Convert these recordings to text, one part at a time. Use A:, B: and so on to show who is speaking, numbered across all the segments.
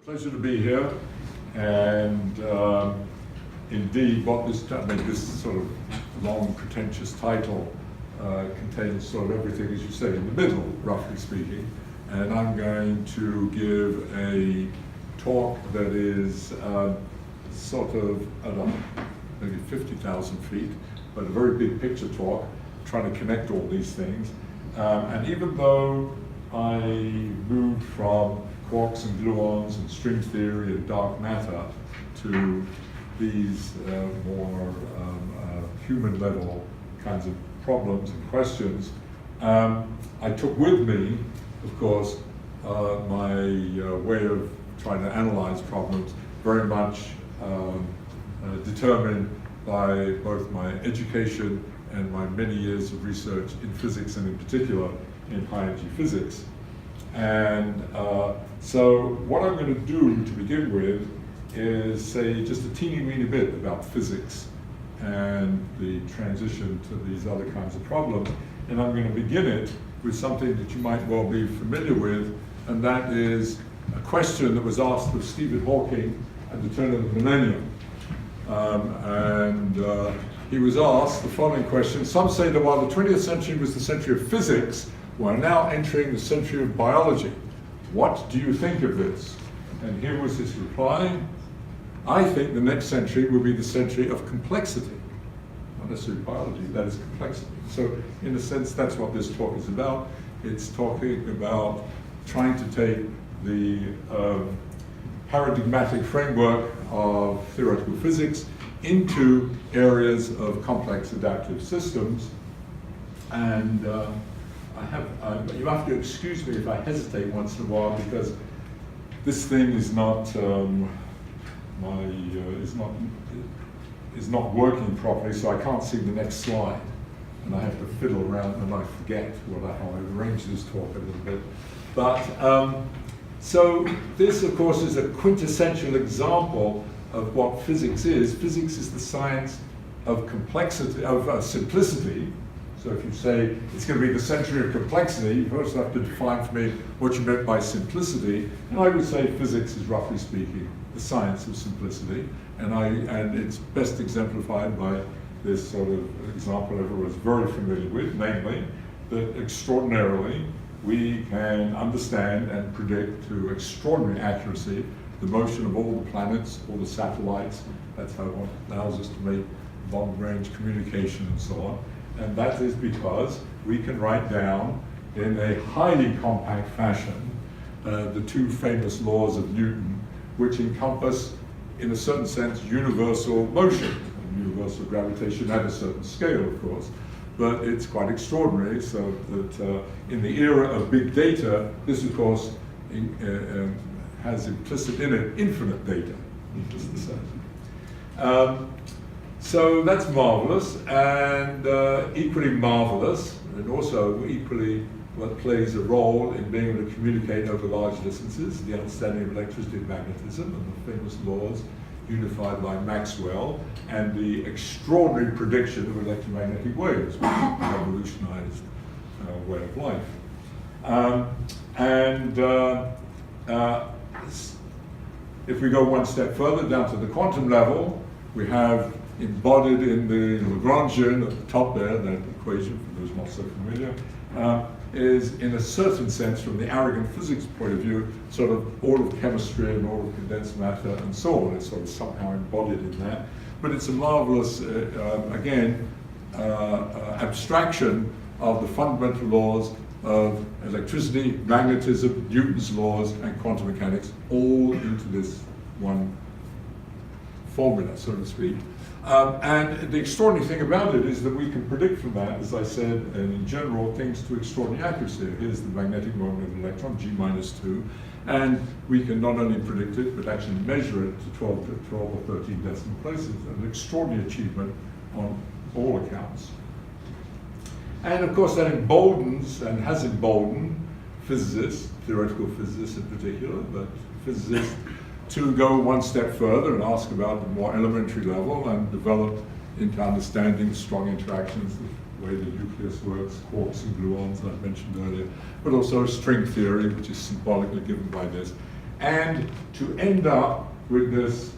A: Pleasure to be here, and indeed what this sort of long pretentious title contains sort of everything, as you say, in the middle, roughly speaking. And I'm going to give a talk that is sort of, I don't know, maybe 50,000 feet, but a very big picture talk, trying to connect all these things. And even though I moved from quarks and gluons and string theory and dark matter to these more human level kinds of problems and questions, I took with me, of course, my way of trying to analyze problems, very much determined by both my education and my many years of research in physics, and in particular in high-energy physics. And so what I'm going to do to begin with is say just a teeny-weeny bit about physics and the transition to these other kinds of problems. And I'm going to begin it with something that you might well be familiar with, and that is a question that was asked of Stephen Hawking at the turn of the millennium. He was asked the following question: some say that while the 20th century was the century of physics, we're now entering the century of biology. What do you think of this? And here was his reply: I think the next century will be the century of complexity. Not necessarily biology, that is complexity. So in a sense, that's what this talk is about. It's talking about trying to take the paradigmatic framework of theoretical physics into areas of complex adaptive systems. And you have to excuse me if I hesitate once in a while, because this thing is not is not working properly, so I can't see the next slide, and I have to fiddle around and I forget how I arranged this talk a little bit. But so this, of course, is a quintessential example of what physics is. Physics is the science of complexity, of simplicity. So if you say it's going to be the century of complexity, you first have to define for me what you meant by simplicity. And I would say physics is, roughly speaking, the science of simplicity. And it's best exemplified by this sort of example everyone is very familiar with, namely that extraordinarily we can understand and predict to extraordinary accuracy the motion of all the planets, all the satellites. That's how it allows us to make long-range communication and so on. And that is because we can write down in a highly compact fashion the two famous laws of Newton, which encompass, in a certain sense, universal motion, and universal gravitation at a certain scale, of course. But it's quite extraordinary, so that in the era of big data, this, of course, has implicit in it infinite data, needless to say. So that's marvelous, and equally marvelous, and also equally what plays a role in being able to communicate over large distances, the understanding of electricity and magnetism, and the famous laws unified by Maxwell, and the extraordinary prediction of electromagnetic waves, which revolutionized our way of life. If we go one step further, down to the quantum level, we have embodied in the Lagrangian at the top there, that equation, for those not so familiar, is in a certain sense, from the arrogant physics point of view, sort of all of chemistry and all of condensed matter and so on. It's sort of somehow embodied in that. But it's a marvelous, again, abstraction of the fundamental laws of electricity, magnetism, Newton's laws, and quantum mechanics, all into this one formula, so to speak. And the extraordinary thing about it is that we can predict from that, as I said, and in general, things to extraordinary accuracy. Here's the magnetic moment of an electron, G-2, and we can not only predict it, but actually measure it to 12 or 13 decimal places, an extraordinary achievement on all accounts. And of course, that emboldens and has emboldened physicists, theoretical physicists in particular, but physicists to go one step further and ask about the more elementary level and develop into understanding strong interactions, the way the nucleus works, quarks and gluons I mentioned earlier, but also string theory, which is symbolically given by this. and to end up with this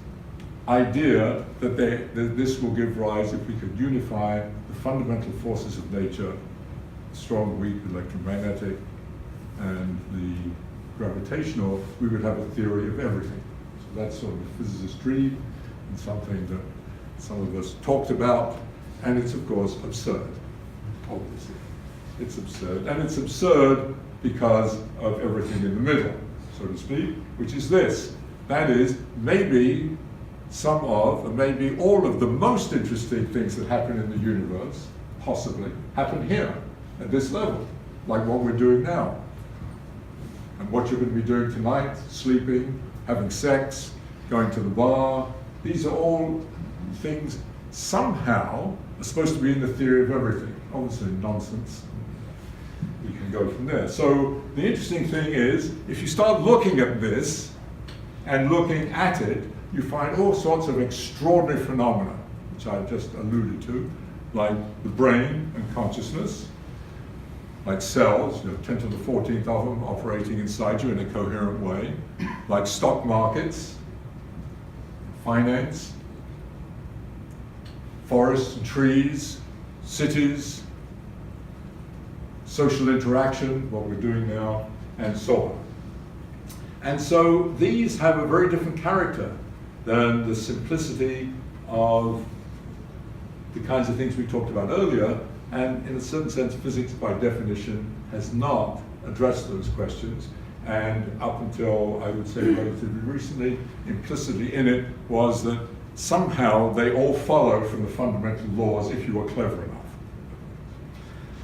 A: idea that this will give rise, if we could unify the fundamental forces of nature, strong, weak, electromagnetic, and the gravitational, we would have a theory of everything. So that's sort of a physicist's dream, and something that some of us talked about, and it's of course absurd, obviously. It's absurd, and it's absurd because of everything in the middle, so to speak, which is this. That is, maybe some of, and maybe all of the most interesting things that happen in the universe, possibly, happen here, at this level, like what we're doing now. And what you're going to be doing tonight, sleeping, having sex, going to the bar, these are all things somehow are supposed to be in the theory of everything. Obviously nonsense. We can go from there. So the interesting thing is, if you start looking at this and looking at it, you find all sorts of extraordinary phenomena, which I just alluded to, like the brain and consciousness, like cells, 10 to the 14th of them operating inside you in a coherent way, like stock markets, finance, forests and trees, cities, social interaction, what we're doing now, and so on. And so these have a very different character than the simplicity of the kinds of things we talked about earlier, and in a certain sense, physics by definition has not addressed those questions, and up until, I would say, relatively recently, implicitly in it was that somehow they all follow from the fundamental laws if you are clever enough.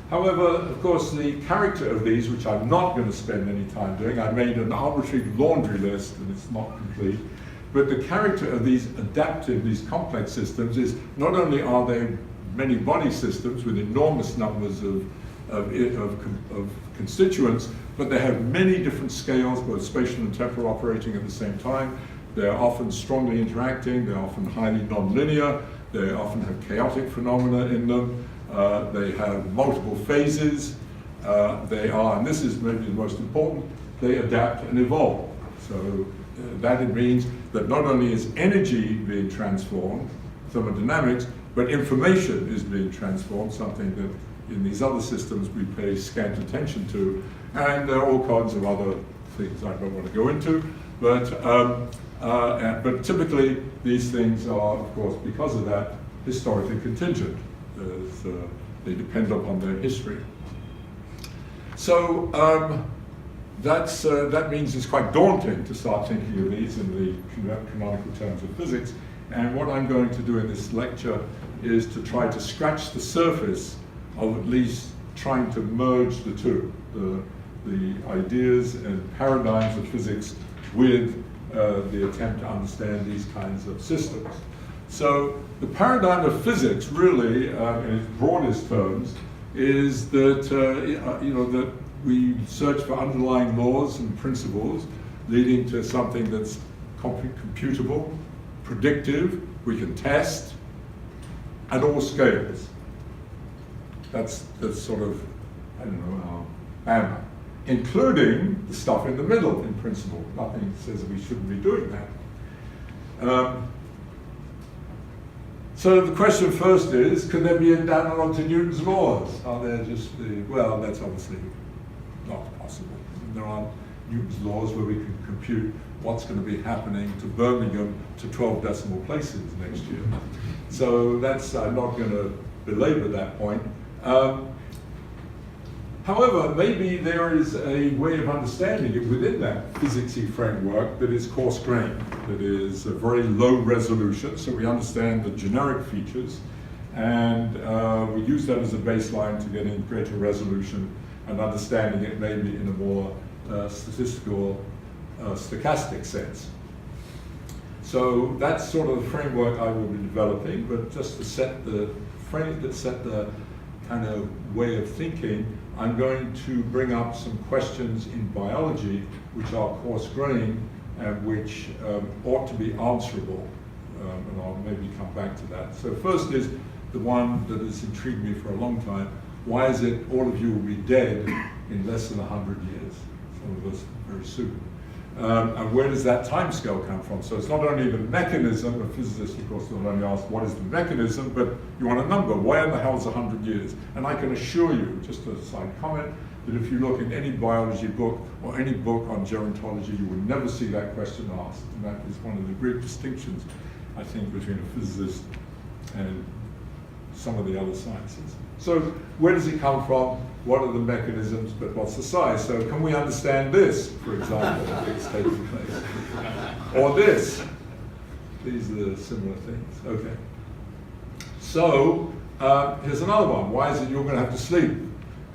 A: However, of course, the character of these, which I'm not going to spend any time doing, I made an arbitrary laundry list and it's not complete, but the character of these adaptive, these complex systems is not only are they many body systems with enormous numbers of constituents, but they have many different scales, both spatial and temporal, operating at the same time. They're often strongly interacting, they're often highly nonlinear, they often have chaotic phenomena in them, they have multiple phases, they are, and this is maybe the most important, they adapt and evolve. So that it means that not only is energy being transformed, thermodynamics, but information is being transformed, something that in these other systems we pay scant attention to, and there are all kinds of other things I don't want to go into, but typically these things are, of course, because of that, historically contingent. They depend upon their history. So that means it's quite daunting to start thinking of these in the canonical terms of physics. And what I'm going to do in this lecture is to try to scratch the surface of at least trying to merge the two, the ideas and paradigms of physics with the attempt to understand these kinds of systems. So the paradigm of physics, really, in its broadest terms, is that that we search for underlying laws and principles leading to something that's computable, predictive, we can test, at all scales. That's sort of, I don't know, our hammer, including the stuff in the middle, in principle. Nothing says we shouldn't be doing that. So the question first is, can there be an analog to Newton's laws? Are there just well, that's obviously not possible. There aren't Newton's laws where we can compute what's going to be happening to Birmingham to 12 decimal places next year. So that's, I'm not going to belabor that point. However, maybe there is a way of understanding it within that physicsy framework that is coarse-grained, that is a very low resolution, so we understand the generic features, and we use that as a baseline to getting greater resolution and understanding it maybe in a more statistical, stochastic sense. So that's sort of the framework I will be developing, but just to set the kind of way of thinking, I'm going to bring up some questions in biology which are coarse-grained and which ought to be answerable, and I'll maybe come back to that. So first is the one that has intrigued me for a long time. Why is it all of you will be dead in less than 100 years? Some of us very soon. And where does that time scale come from? So it's not only the mechanism, a physicist of course will only ask what is the mechanism, but you want a number, where in the hell is 100 years? And I can assure you, just a side comment, that if you look in any biology book or any book on gerontology, you will never see that question asked. And that is one of the great distinctions, I think, between a physicist and some of the other sciences. So where does it come from? What are the mechanisms, but what's the size? So can we understand this, for example, if it's taking place? Or this? These are the similar things. Okay. So here's another one. Why is it you're going to have to sleep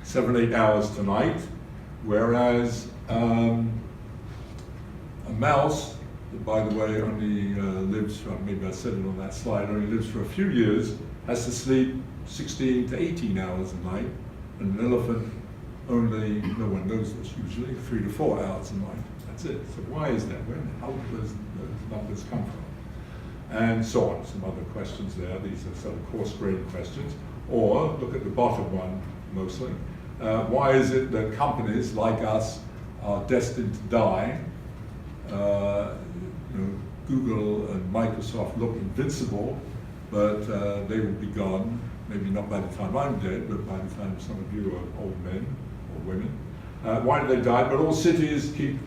A: 7-8 hours tonight, whereas a mouse, that by the way only lives, maybe I said it on that slide, only lives for a few years, has to sleep 16 to 18 hours a night, and an elephant only, no one knows this usually, 3 to 4 hours a night. That's it. So why is that? Where the hell do those numbers come from? And so on. Some other questions there. These are sort of coarse-grained questions. Or look at the bottom one mostly. Why is it that companies like us are destined to die? Google and Microsoft look invincible, but they will be gone. Maybe not by the time I'm dead, but by the time some of you are old men or women. Why do they die? But all cities keep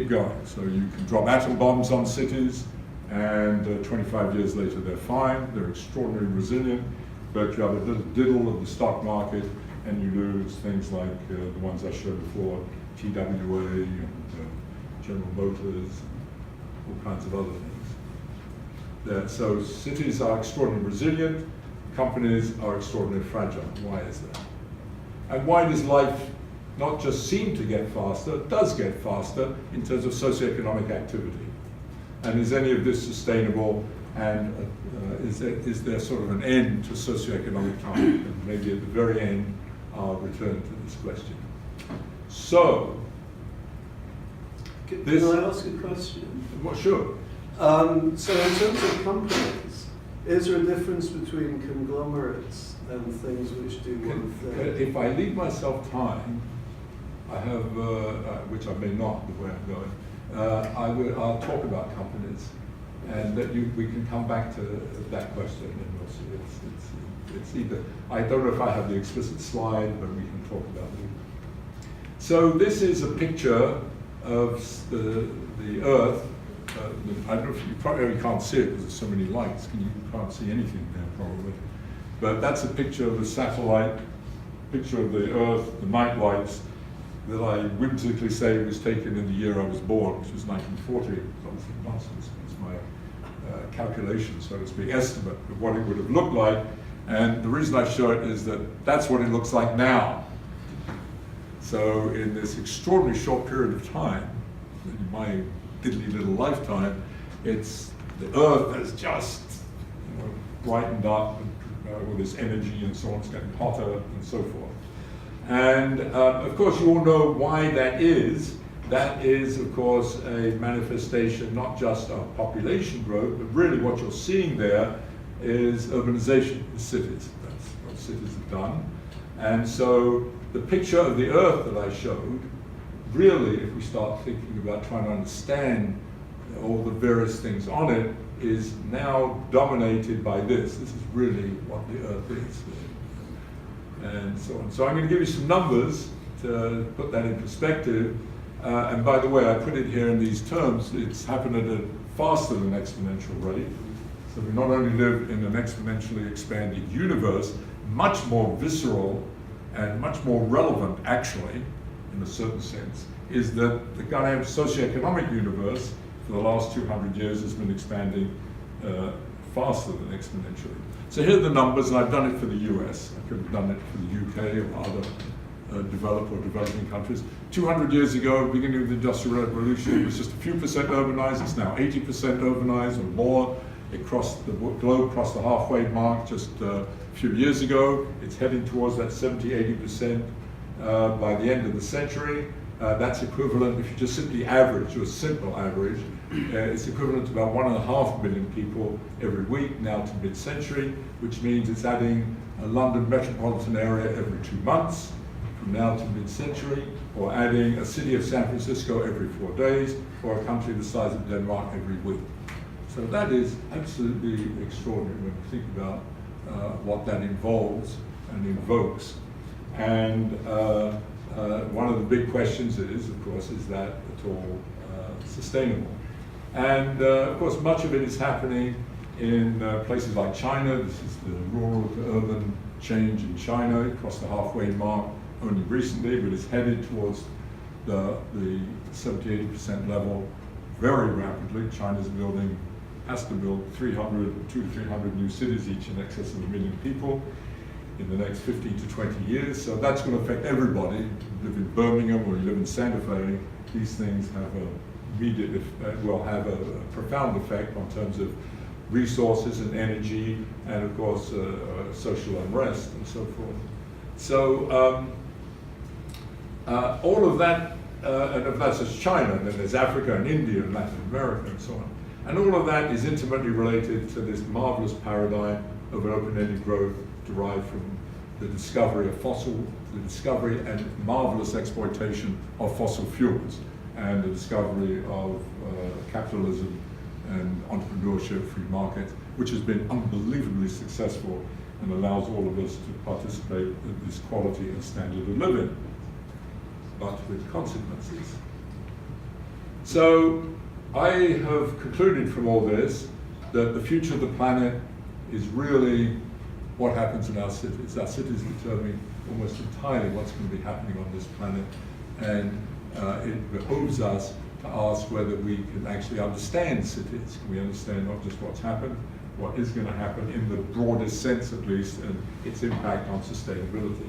A: going. So you can drop atom bombs on cities, and 25 years later they're fine. They're extraordinarily resilient. But you have a little diddle of the stock market, and you lose things like the ones I showed before, TWA and General Motors, all kinds of other things. So cities are extraordinarily resilient. Companies are extraordinarily fragile. Why is that? And why does life not just seem to get faster, it does get faster in terms of socioeconomic activity? And is any of this sustainable? And is there sort of an end to socioeconomic time? And maybe at the very end, I'll return to this question. So,
B: can I ask a question?
A: Well, sure.
B: So in terms of companies, is there a difference between conglomerates and things which do one thing?
A: If I leave myself time, I have, which I may not, the way I'm going, I'll talk about companies, and that we can come back to that question, and we'll see. It's either, I don't know if I have the explicit slide, but we can talk about it. So this is a picture of the Earth. I don't know if you probably can't see it because there's so many lights. You can't see anything there probably. But that's a picture of a satellite, picture of the Earth, the night lights, that I whimsically say was taken in the year I was born, which was 1940. It's obviously nonsense. It's my calculation, so to speak, estimate of what it would have looked like. And the reason I show it is that that's what it looks like now. So in this extraordinarily short period of time, in my diddly little lifetime, it's the Earth has just brightened up with this energy and so on. It's getting hotter and so forth. And of course, you all know why that is. That is, of course, a manifestation not just of population growth, but really what you're seeing there is urbanization in cities. That's what cities have done. And so the picture of the Earth that I showed, really, if we start thinking about trying to understand all the various things on it, is now dominated by this. This is really what the Earth is. And so on. So I'm going to give you some numbers to put that in perspective. And by the way, I put it here in these terms. It's happened at a faster than exponential rate. So we not only live in an exponentially expanding universe, much more visceral and much more relevant, actually, in a certain sense, is that the goddamn socioeconomic universe for the last 200 years has been expanding faster than exponentially. So here are the numbers, and I've done it for the US. I could have done it for the UK or other developed or developing countries. 200 years ago, beginning of the Industrial Revolution, it was just a few percent urbanized. It's now 80% urbanized or more. It crossed the globe, crossed the halfway mark just a few years ago. It's heading towards that 70-80% by the end of the century. That's equivalent, if you just simply average, or a simple average, it's equivalent to about 1.5 million people every week now to mid-century, which means it's adding a London metropolitan area every 2 months, from now to mid-century, or adding a city of San Francisco every 4 days, or a country the size of Denmark every week. So that is absolutely extraordinary when you think about what that involves and invokes. And one of the big questions is, of course, is that at all sustainable? And of course, much of it is happening in places like China. This is the rural to urban change in China. It crossed the halfway mark only recently, but it's headed towards the 70-80% level very rapidly. China's has to build 200 to 300 new cities, each in excess of 1 million people in the next 15 to 20 years. So that's going to affect everybody. You live in Birmingham or you live in Santa Fe, these things have will have a profound effect on terms of resources and energy, and of course social unrest and so forth. So all of that, and if that's just China, then there's Africa and India and Latin America and so on. And all of that is intimately related to this marvelous paradigm of an open-ended growth derived from the discovery and marvelous exploitation of fossil fuels, and the discovery of capitalism and entrepreneurship, free market, which has been unbelievably successful and allows all of us to participate in this quality and standard of living, but with consequences. So I have concluded from all this that the future of the planet is really what happens in our cities. Our cities determine almost entirely what's going to be happening on this planet, and it behooves us to ask whether we can actually understand cities. Can we understand not just what's happened, what is going to happen in the broadest sense at least, and its impact on sustainability?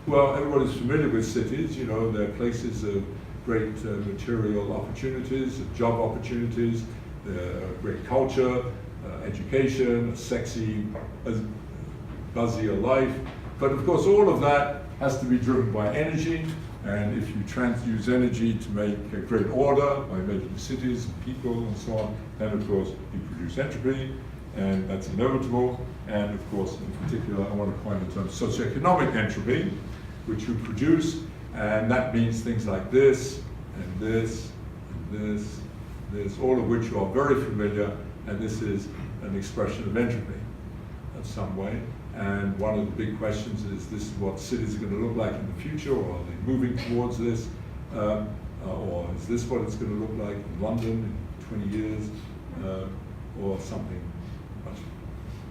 A: Well, everybody's familiar with cities. You know, they're places of great material opportunities, job opportunities, great culture, education, a sexy, buzzier life. But of course, all of that has to be driven by energy. And if you use energy to make a great order by making cities and people and so on, then of course you produce entropy, and that's inevitable. And of course, in particular, I want to coin the term socioeconomic entropy, which you produce, and that means things like this, and this, and this, all of which you are very familiar, and this is an expression of entropy in some way. And one of the big questions is, this is what cities are going to look like in the future, or are they moving towards this? Or is this what it's going to look like in London in 20 years? Or something much,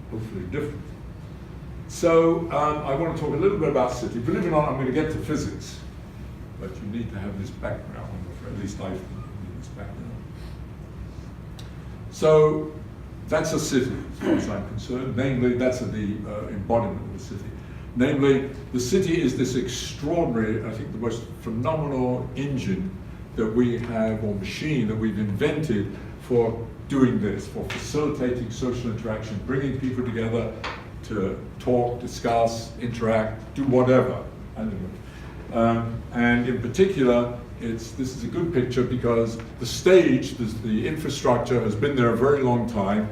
A: hopefully, different. So I want to talk a little bit about city. Believe it or not, I'm going to get to physics, but you need to have this background, or at least I need this background. So that's a city, as far as I'm concerned. Namely, that's the embodiment of a city. Namely, the city is this extraordinary, I think the most phenomenal engine that we have, or machine that we've invented for doing this, for facilitating social interaction, bringing people together to talk, discuss, interact, do whatever. I don't know. And in particular, this is a good picture because the stage, the infrastructure has been there a very long time.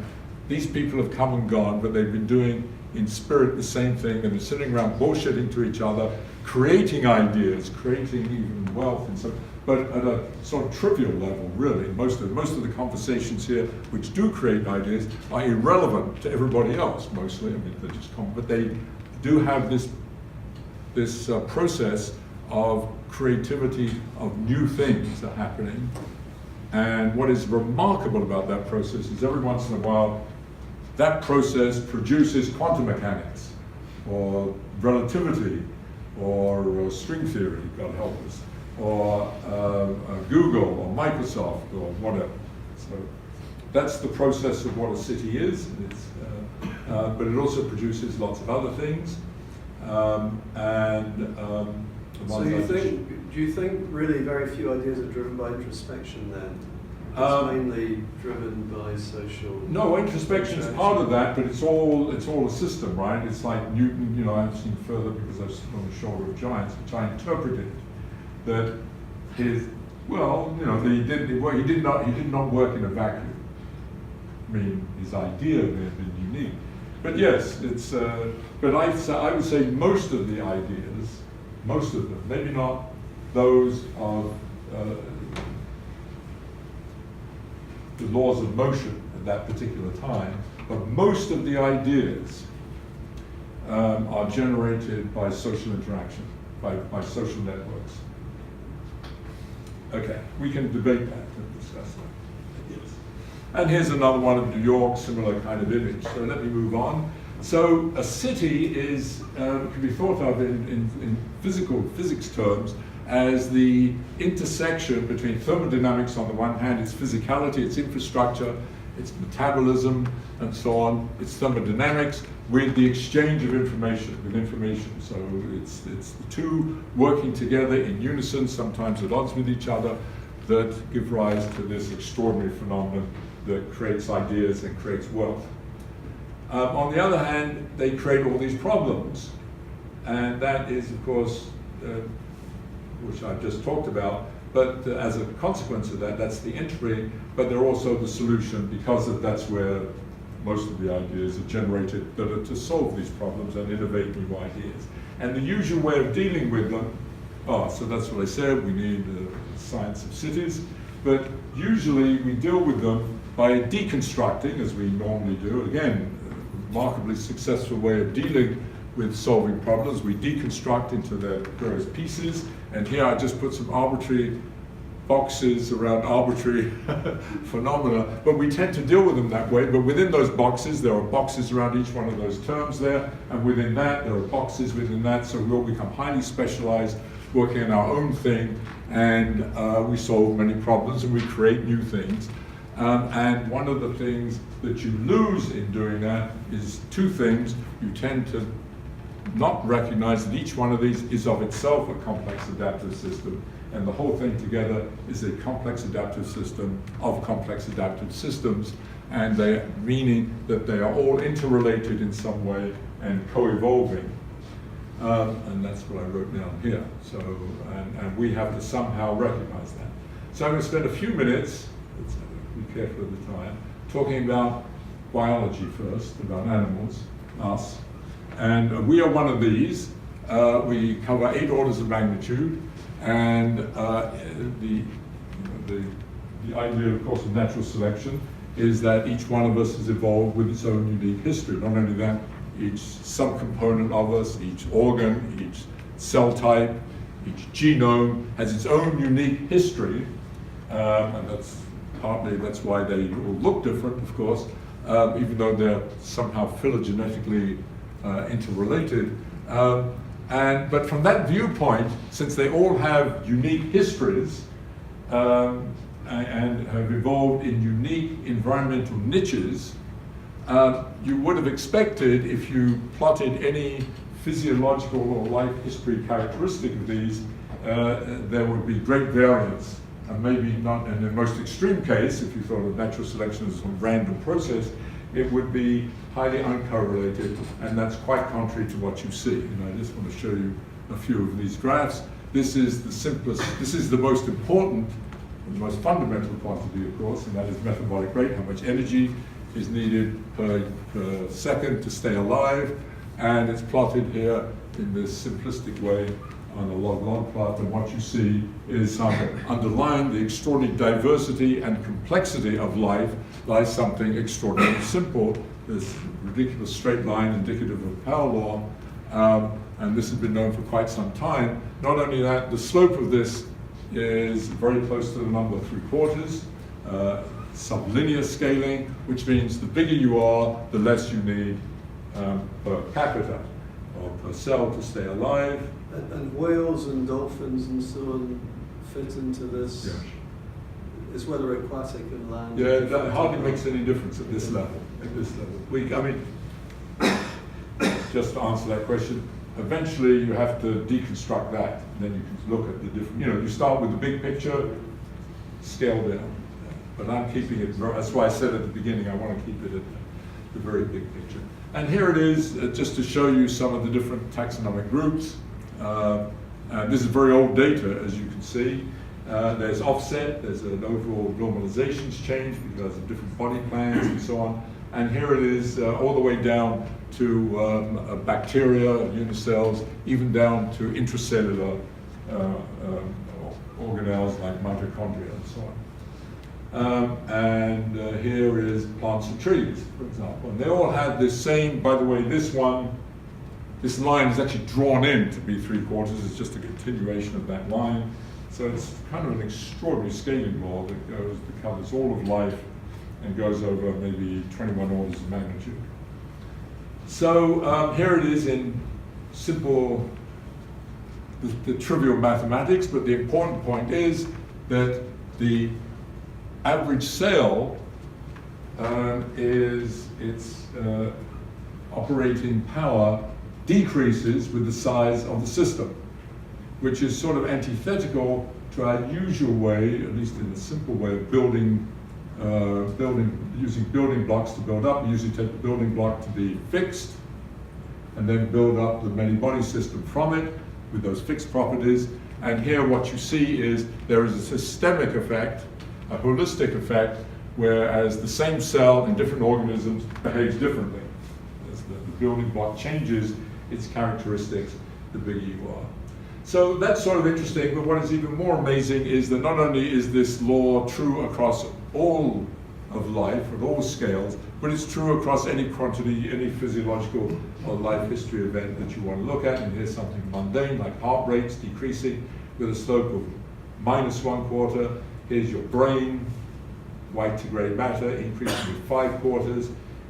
A: These people have come and gone, but they've been doing in spirit the same thing. They've been sitting around bullshitting to each other, creating ideas, creating even wealth, and so, but at a sort of trivial level, really. Most of the conversations here, which do create ideas, are irrelevant to everybody else, mostly. I mean, they're just but they do have this process of creativity, of new things are happening. And what is remarkable about that process is every once in a while, that process produces quantum mechanics, or relativity, or string theory, God help us, or Google, or Microsoft, or whatever. So that's the process of what a city is. But it also produces lots of other things.
B: So do you think really very few ideas are driven by introspection then? It's mainly driven by social.
A: No, introspection is part of that, but it's all a system, right? It's like Newton. You know, I've seen further because I was on the shoulder of giants, which I interpreted that he did not work in a vacuum. I mean, his idea may have been unique, but yes, it's. But I would say most of the ideas most of them, maybe not those of the laws of motion at that particular time, but most of the ideas are generated by social interaction, by social networks. Okay, we can debate that and discuss that. Yes. And here's another one of New York, similar kind of image. So let me move on. So a city is can be thought of in physics terms as the intersection between thermodynamics on the one hand, its physicality, its infrastructure, its metabolism, and so on, its thermodynamics, with the exchange of information, So it's the two working together in unison, sometimes at odds with each other, that give rise to this extraordinary phenomenon that creates ideas and creates wealth. On the other hand, they create all these problems, and that is, of course, which I've just talked about, but as a consequence of that, that's the entry, but they're also the solution, because that's where most of the ideas are generated that are to solve these problems and innovate new ideas. And the usual way of dealing with them, so that's what I said, we need a science of cities, but usually we deal with them by deconstructing, as we normally do. Again, a remarkably successful way of dealing with solving problems. We deconstruct into their various pieces, and here I just put some arbitrary boxes around arbitrary phenomena, but we tend to deal with them that way. But within those boxes, there are boxes around each one of those terms there, and within that, there are boxes within that, so we all become highly specialized, working on our own thing, and we solve many problems and we create new things. And one of the things that you lose in doing that is two things. You tend to not recognize that each one of these is of itself a complex adaptive system, and the whole thing together is a complex adaptive system of complex adaptive systems, and they meaning that they are all interrelated in some way and co-evolving. And that's what I wrote down here. So, and we have to somehow recognize that. So I'm going to spend a few minutes, let's be careful of the time, talking about biology first, about animals, us. And we are one of these. We cover 8 orders of magnitude, and the idea, of course, of natural selection is that each one of us has evolved with its own unique history. Not only that, each subcomponent of us, each organ, each cell type, each genome has its own unique history, and that's why they all look different, of course, even though they're somehow phylogenetically interrelated. But from that viewpoint, since they all have unique histories and have evolved in unique environmental niches, you would have expected, if you plotted any physiological or life history characteristic of these, there would be great variance. And maybe not in the most extreme case, if you thought of natural selection as a random process, it would be highly uncorrelated, and that's quite contrary to what you see. And I just want to show you a few of these graphs. This is the simplest, this is the most important, the most fundamental quantity, of course, and that is metabolic rate, how much energy is needed per second to stay alive, and it's plotted here in this simplistic way on a log-log plot, and what you see is underlying the extraordinary diversity and complexity of life lies something extraordinarily simple, this ridiculous straight line indicative of power law, and this has been known for quite some time. Not only that, the slope of this is very close to the number 3/4, sublinear scaling, which means the bigger you are, the less you need per capita or per cell to stay alive.
B: And whales and dolphins and so on fit into this?
A: Yes.
B: It's whether aquatic and land.
A: Yeah, that hardly makes any difference at this level. Just to answer that question, eventually you have to deconstruct that, and then you can look at the different, you start with the big picture, scale down. But I'm keeping it, that's why I said at the beginning, I want to keep it at the very big picture. And here it is, just to show you some of the different taxonomic groups. This is very old data, as you can see. There's offset, there's an overall normalizations change because of different body plans and so on. And here it is all the way down to bacteria, unicells, even down to intracellular organelles like mitochondria and so on. Here is plants and trees, for example. And they all have this same, by the way, this line is actually drawn in to be 3/4. It's just a continuation of that line. So it's kind of an extraordinary scaling law that covers all of life and goes over maybe 21 orders of magnitude. So here it is in simple, the trivial mathematics, but the important point is that the average cell its operating power decreases with the size of the system, which is sort of antithetical to our usual way, at least in a simple way of building, using building blocks to build up. We usually take the building block to be fixed and then build up the many body system from it with those fixed properties. And here what you see is there is a systemic effect, a holistic effect, whereas the same cell in different organisms behaves differently. As the building block changes its characteristics, the bigger you are. So that's sort of interesting, but what is even more amazing is that not only is this law true across all of life, at all scales, but it's true across any quantity, any physiological or life history event that you want to look at. And here's something mundane, like heart rates decreasing with a slope of -1/4. Here's your brain, white to gray matter, increasing with 5/4.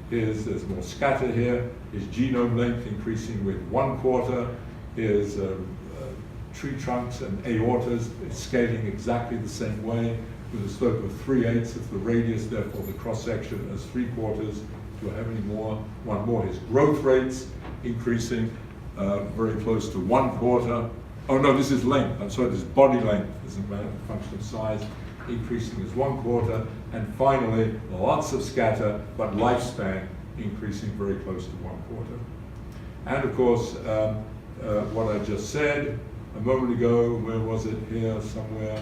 A: There's more scatter here. Here's genome length increasing with 1/4. Here's tree trunks and aortas, it's scaling exactly the same way with a slope of 3/8 of the radius, therefore the cross-section as 3/4. Do I have any more? One more. Here's growth rates increasing very close to 1/4. Oh no, this is length. I'm sorry, this is body length as a function of size, increasing as 1/4. And finally, lots of scatter, but lifespan increasing very close to 1/4. And of course, what I just said a moment ago, where was it? Here somewhere.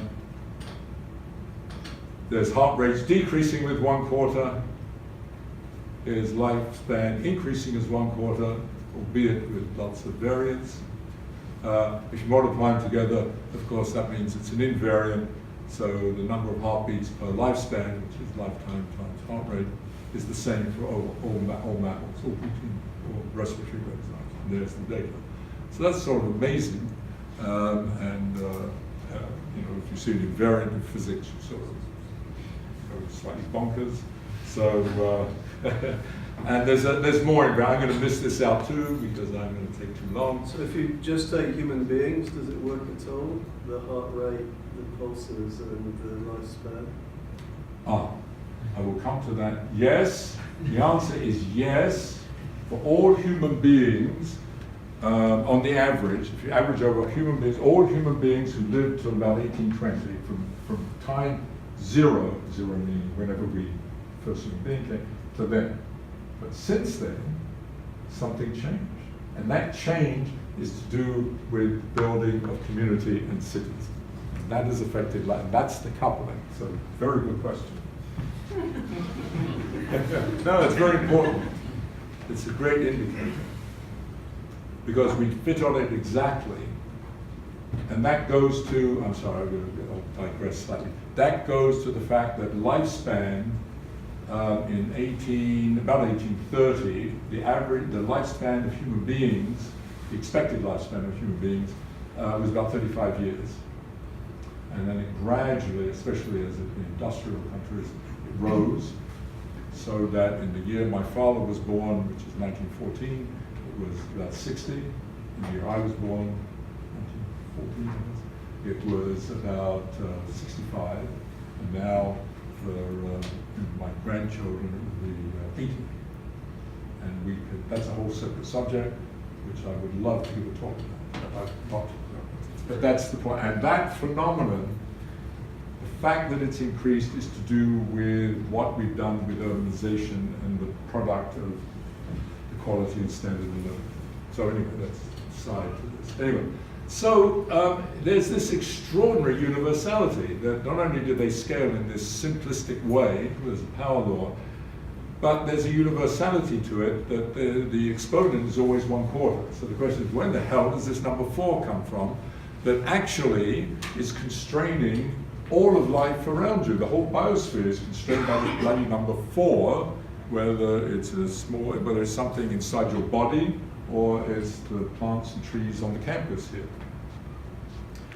A: There's heart rates decreasing with 1/4. Here's lifespan increasing as 1/4, albeit with lots of variance. If you multiply them together, of course, that means it's an invariant. So the number of heartbeats per lifespan, which is lifetime times heart rate, is the same for all mammals, all respiratory rates. And there's the data. So that's sort of amazing. If you see an invariant in physics, you sort of go slightly bonkers. So, and there's more invariant. I'm going to miss this out too because I'm going to take too long.
B: So if you just take human beings, does it work at all? The heart rate, the pulses, and the lifespan?
A: I will come to that. Yes, the answer is yes. For all human beings, on the average, if you average over human beings, all human beings who lived till about 1820, from time zero meaning whenever we first human being came, to then. But since then, something changed. And that change is to do with building of community and cities. And that has affected life. And that's the coupling. So, very good question. No, it's very important. It's a great indicator. Because we fit on it exactly. And that goes to, I'm sorry, I'll digress slightly. That goes to the fact that lifespan in about 1830, the lifespan of human beings, the expected lifespan of human beings, was about 35 years. And then it gradually, especially as in industrial countries, it rose, so that in the year my father was born, which is 1914, it was about 60. In the year I was born, 1914, it was about 65. And now for my grandchildren, it would be 80. And that's a whole separate subject, which I would love to give a talk about. But that's the point. And that phenomenon, the fact that it's increased is to do with what we've done with urbanization and the product of the quality and standard of living. So anyway, that's aside to this. Anyway, so there's this extraordinary universality that not only do they scale in this simplistic way, there's a power law, but there's a universality to it that the exponent is always 1/4. So the question is, where the hell does this number 4 come from that actually is constraining all of life around you? The whole biosphere is constrained by this bloody number 4, whether it's whether it's something inside your body or it's the plants and trees on the campus here.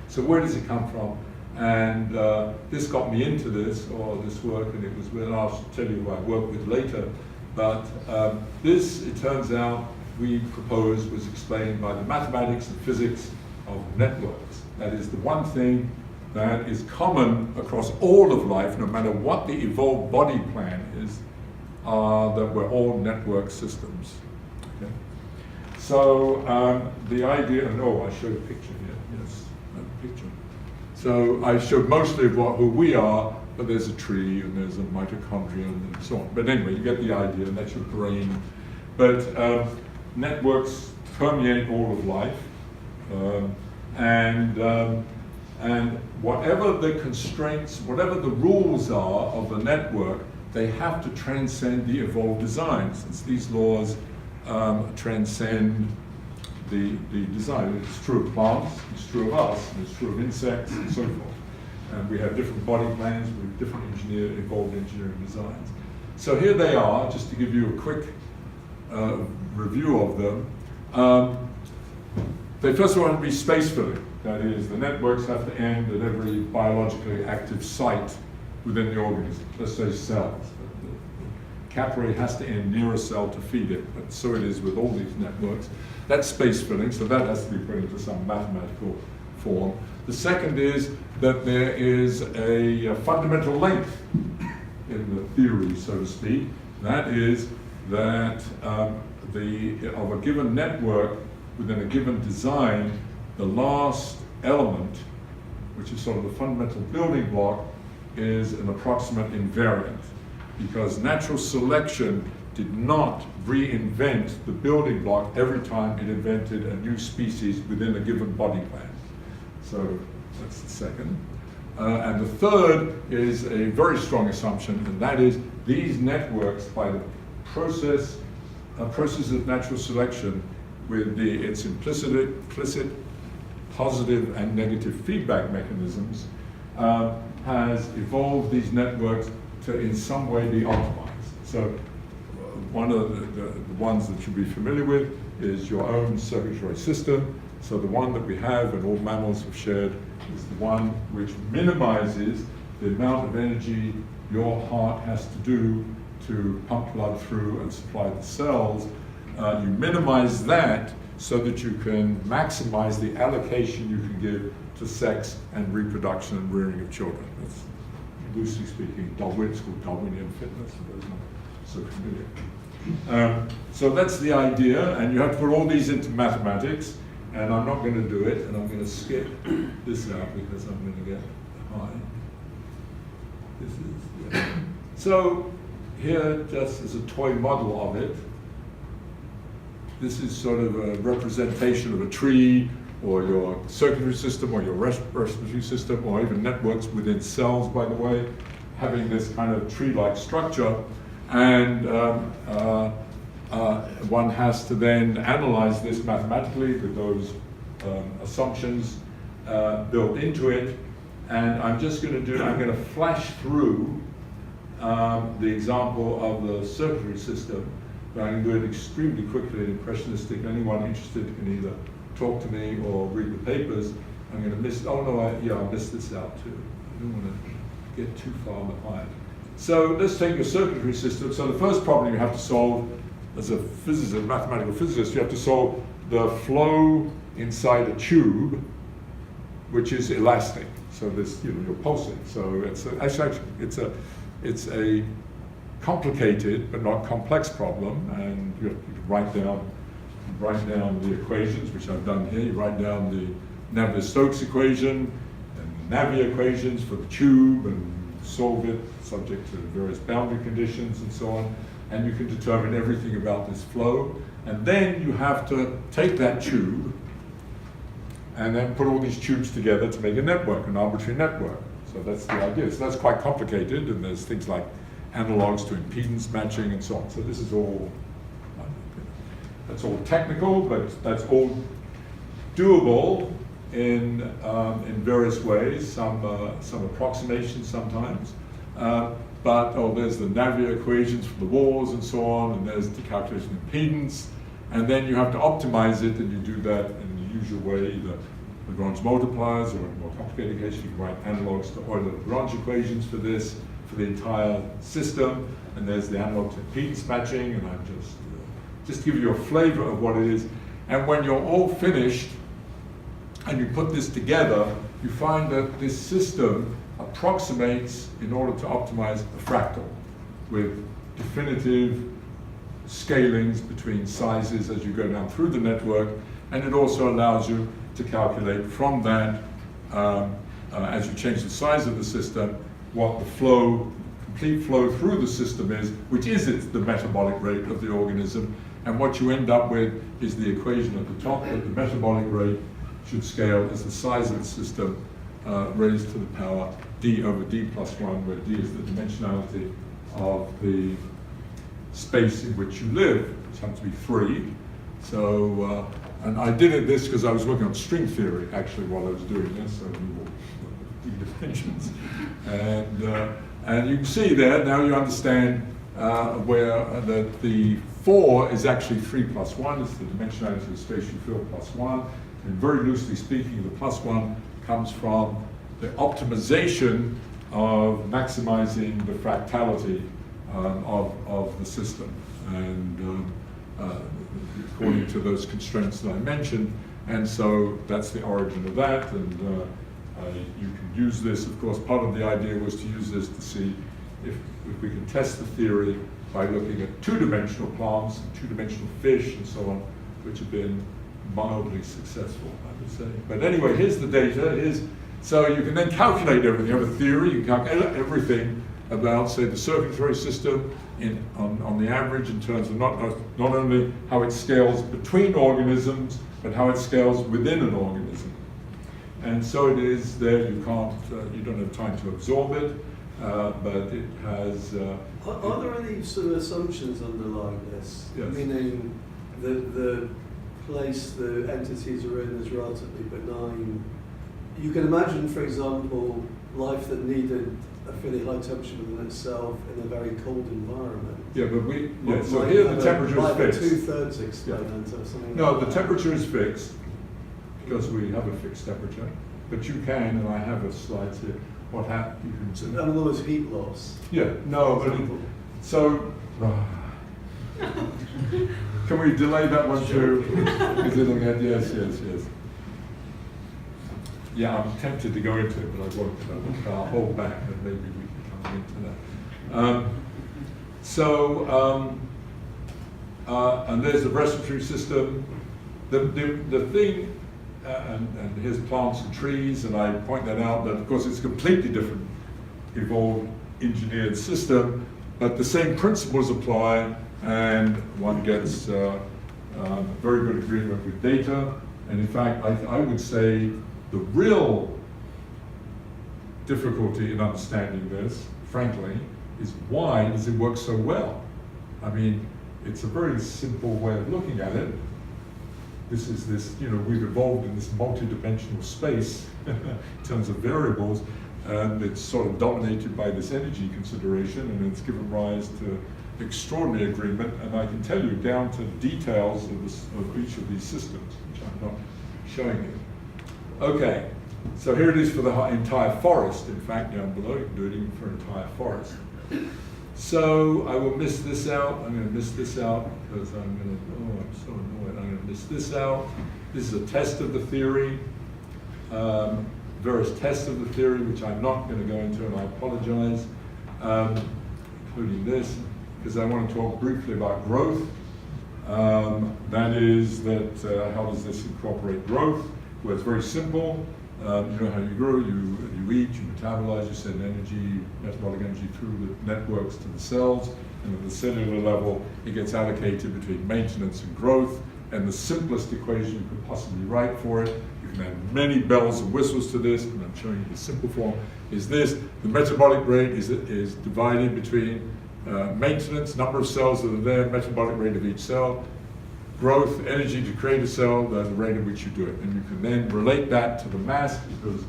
A: So where does it come from? And this got me into this work, and it was when I'll tell you who I work with later. But this, it turns out, we proposed was explained by the mathematics and physics of networks. That is the one thing that is common across all of life, no matter what the evolved body plan is, that we're all network systems. Okay? So the idea, and I showed a picture here, yes, a picture. So I showed mostly of who we are, but there's a tree and there's a mitochondrion and so on. But anyway, you get the idea, and that's your brain. But networks permeate all of life, and whatever the constraints, whatever the rules are of the network, they have to transcend the evolved design, since these laws transcend the design. It's true of plants, it's true of us, and it's true of insects, and so forth. And we have different body plans with different evolved engineering designs. So here they are, just to give you a quick review of them. They first of all have to be space filling. That is, the networks have to end at every biologically active site within the organism. Let's say cells. The capillary has to end near a cell to feed it, but so it is with all these networks. That's space filling, so that has to be put into some mathematical form. The second is that there is a fundamental length in the theory, so to speak. That is that of a given network within a given design, the last element, which is sort of the fundamental building block, is an approximate invariant, because natural selection did not reinvent the building block every time it invented a new species within a given body plan. So that's the second. And the third is a very strong assumption, and that is these networks, by the process of natural selection, with its implicit, positive and negative feedback mechanisms, has evolved these networks to in some way be optimized. So one of the ones that you'll be familiar with is your own circulatory system. So the one that we have and all mammals have shared is the one which minimizes the amount of energy your heart has to do to pump blood through and supply the cells. You minimize that so that you can maximize the allocation you can give to sex and reproduction and rearing of children. That's loosely speaking, it's called Darwinian fitness, for those not so familiar. So that's the idea, and you have to put all these into mathematics, and I'm not going to do it, and I'm going to skip this out because I'm going to get high. This is, yeah. So here, just as a toy model of it, this is sort of a representation of a tree, or your circulatory system, or your respiratory system, or even networks within cells, by the way, having this kind of tree-like structure. And one has to then analyze this mathematically with those assumptions built into it. And I'm just going to flash through the example of the circulatory system, but I'm going to do it extremely quickly and impressionistic. Anyone interested can either talk to me or read the papers. I'm going to miss, I missed this out too. I don't want to get too far behind. So let's take your circulatory system. So the first problem you have to solve as a physicist, a mathematical physicist, you have to solve the flow inside a tube, which is elastic. So this, you're pulsing. So it's a complicated but not complex problem, and you have to write down the equations, which I've done here. You write down the Navier-Stokes equation and Navier equations for the tube and solve it subject to various boundary conditions and so on, and you can determine everything about this flow. And then you have to take that tube and then put all these tubes together to make a network, an arbitrary network. So that's the idea. So that's quite complicated, and there's things like analogs to impedance matching and so on. So this is all, that's all technical, but that's all doable in various ways, some approximations sometimes. But there's the Navier equations for the walls and so on, and there's the calculation of impedance, and then you have to optimize it, and you do that in the usual way, either Lagrange multipliers, or in a more complicated case, you can write analogs to Euler-Lagrange equations for this, for the entire system, and there's the analog to impedance matching, and I'm just give you a flavor of what it is. And when you're all finished, and you put this together, you find that this system approximates, in order to optimize, a fractal with definitive scalings between sizes as you go down through the network, and it also allows you to calculate from that, as you change the size of the system, what the flow, complete flow through the system is, which is the metabolic rate of the organism, and what you end up with is the equation at the top, that the metabolic rate should scale as the size of the system raised to the power d over d plus 1, where d is the dimensionality of the space in which you live, which happens to be 3. So, and I did this because I was working on string theory, actually, while I was doing this, so we were dimensions. And you can see there, now you understand where the 4 is actually 3 plus 1, it's the dimensionality of the space you fill plus 1. And very loosely speaking, the plus 1 comes from the optimization of maximizing the fractality of the system, and according to those constraints that I mentioned. And so that's the origin of that, and you can use this. Of course, part of the idea was to use this to see if we can test the theory by looking at two-dimensional plants, and two-dimensional fish, and so on, which have been mildly successful, I would say. But anyway, here's the data. So you can then calculate everything. You have a theory, you can calculate everything about, say, the circulatory system on the average, in terms of not only how it scales between organisms, but how it scales within an organism. And so it is there. You don't have time to absorb it, but it has.
B: Are there any sort of assumptions underlying this?
A: Yes.
B: Meaning the place the entities are in is relatively benign. You can imagine, for example, life that needed a fairly high temperature within itself in a very cold environment.
A: Yeah, but so here the temperature is fixed.
B: 2/3 experiment or something.
A: No,
B: like
A: the
B: that.
A: temperature is fixed because we have a fixed temperature. But you can, and I have a slide here. What happens? You can.
B: And there was heat loss.
A: Yeah. No, but so. Can we delay that one too? Is it ahead? Yes. Yeah, I'm tempted to go into it, but I won't. I'll hold back, and maybe we can come into that. And there's the respiratory system. The thing, and here's plants and trees, and I point that out, that of course it's a completely different evolved engineered system, but the same principles apply, and one gets very good agreement with data. And in fact, I would say the real difficulty in understanding this, frankly, is why does it work so well? I mean, it's a very simple way of looking at it. This is we've evolved in this multi-dimensional space in terms of variables, and it's sort of dominated by this energy consideration, and it's given rise to extraordinary agreement, and I can tell you down to the details of each of these systems, which I'm not showing you. Okay, so here it is for the entire forest. In fact, down below, you can do it even for entire forest. So I will miss this out. I'm going to miss this out because I'm so annoyed. I'm going to miss this out. This is a test of the theory, various tests of the theory, which I'm not going to go into, and I apologize, including this, because I want to talk briefly about growth. That is how does this incorporate growth? Well, it's very simple. You know how you grow, you eat, you metabolize, you send energy, metabolic energy through the networks to the cells, and at the cellular level, it gets allocated between maintenance and growth, and the simplest equation you could possibly write for it, you can add many bells and whistles to this, and I'm showing you the simple form, is this. The metabolic rate is divided between maintenance, number of cells that are there, metabolic rate of each cell, growth, energy to create a cell, the rate at which you do it. And you can then relate that to the mass, because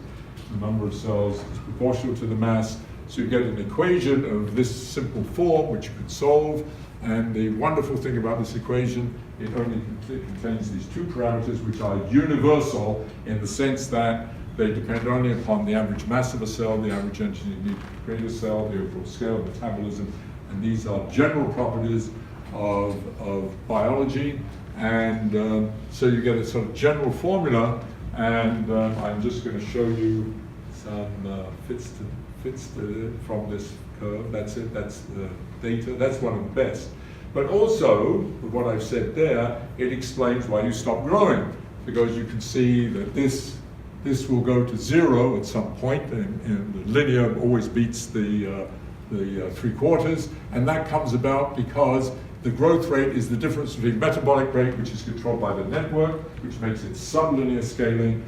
A: the number of cells is proportional to the mass. So you get an equation of this simple form, which you can solve. And the wonderful thing about this equation, it only contains these two parameters, which are universal in the sense that they depend only upon the average mass of a cell, the average energy you need to create a cell, the overall scale of metabolism. And these are general properties of biology. And so you get a sort of general formula. And I'm just going to show you some fits from this curve. That's it, that's the data. That's one of the best. But also, with what I've said there, it explains why you stop growing. Because you can see that this will go to 0 at some point, and the linear always beats the 3/4, and that comes about because the growth rate is the difference between metabolic rate, which is controlled by the network, which makes it sublinear scaling.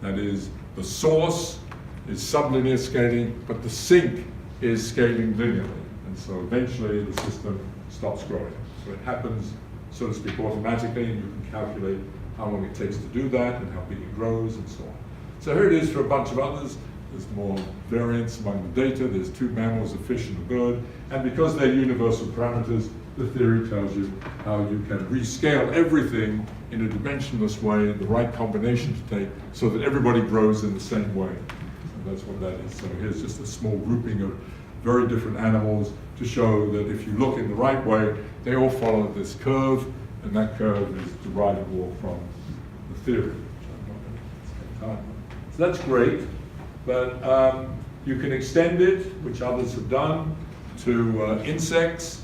A: That is, the source is sublinear scaling, but the sink is scaling linearly. And so eventually the system stops growing. So it happens, so to speak, automatically, and you can calculate how long it takes to do that and how big it grows and so on. So here it is for a bunch of others. There's more variance among the data. There's 2 mammals, a fish and a bird. And because they're universal parameters, the theory tells you how you can rescale everything in a dimensionless way, the right combination to take, so that everybody grows in the same way. And that's what that is. So here's just a small grouping of very different animals to show that if you look in the right way, they all follow this curve, and that curve is derivable from the theory, which I'm not going to spend time on. So that's great, but you can extend it, which others have done, to insects,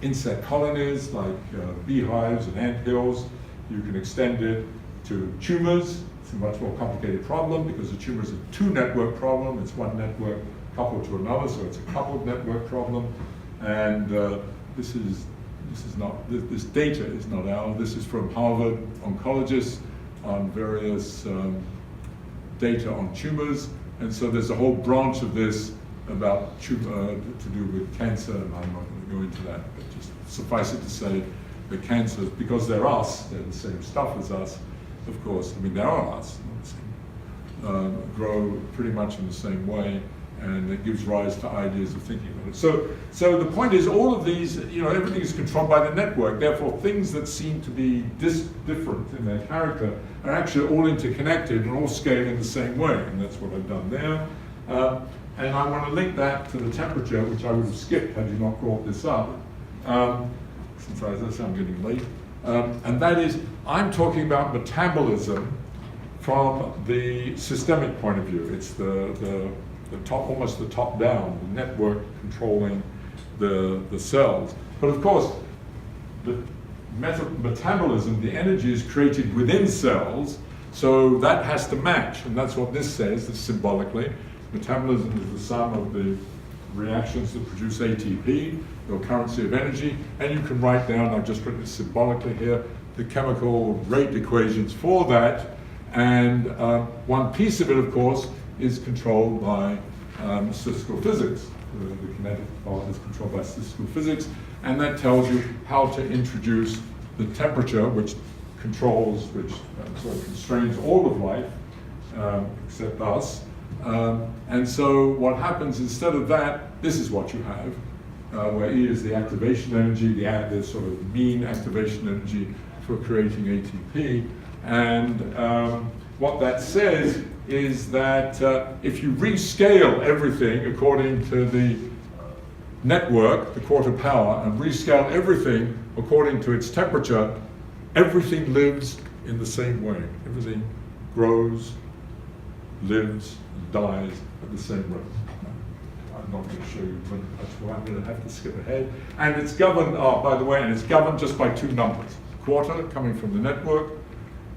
A: insect colonies like beehives and anthills. You can extend it to tumors. It's a much more complicated problem because the tumor is a 2-network problem. It's one network coupled to another, so it's a coupled network problem. And this data is not ours. This is from Harvard oncologists on various data on tumors. And so there's a whole branch of this about tumor to do with cancer, and I'm not going to go into that, but just suffice it to say that cancers, because they're us, they're the same stuff as us, of course, I mean, they are us, not the same, grow pretty much in the same way, and it gives rise to ideas of thinking about it. So the point is, all of these, everything is controlled by the network, therefore things that seem to be different in their character are actually all interconnected and all scale in the same way, and that's what I've done there. And I want to link that to the temperature, which I would have skipped had you not brought this up, since I'm getting late. And that is, I'm talking about metabolism from the systemic point of view. It's the top, almost the top down, the network controlling the cells. But of course, the metabolism, the energy is created within cells, so that has to match, and that's what this says, symbolically. Metabolism is the sum of the reactions that produce ATP, your currency of energy, and you can write down, I've just written it symbolically here, the chemical rate equations for that, and one piece of it, of course, is controlled by statistical physics. The kinetic part is controlled by statistical physics, and that tells you how to introduce the temperature, which controls, which sort of constrains all of life, except us. And so what happens instead of that, this is what you have, where E is the activation energy, the sort of mean activation energy for creating ATP. And what that says is that if you rescale everything according to the network, the quarter power, and rescale everything according to its temperature, everything lives in the same way. Everything grows, lives, and dies at the same rate. I'm not going to show you much more. I'm going to have to skip ahead. And it's governed, by the way, and it's governed just by 2 numbers. Quarter coming from the network,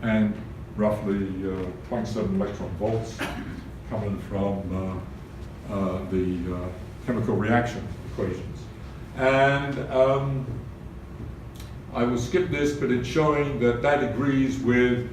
A: and roughly 0.7 electron volts coming from the chemical reaction equations. And I will skip this, but it's showing that that agrees with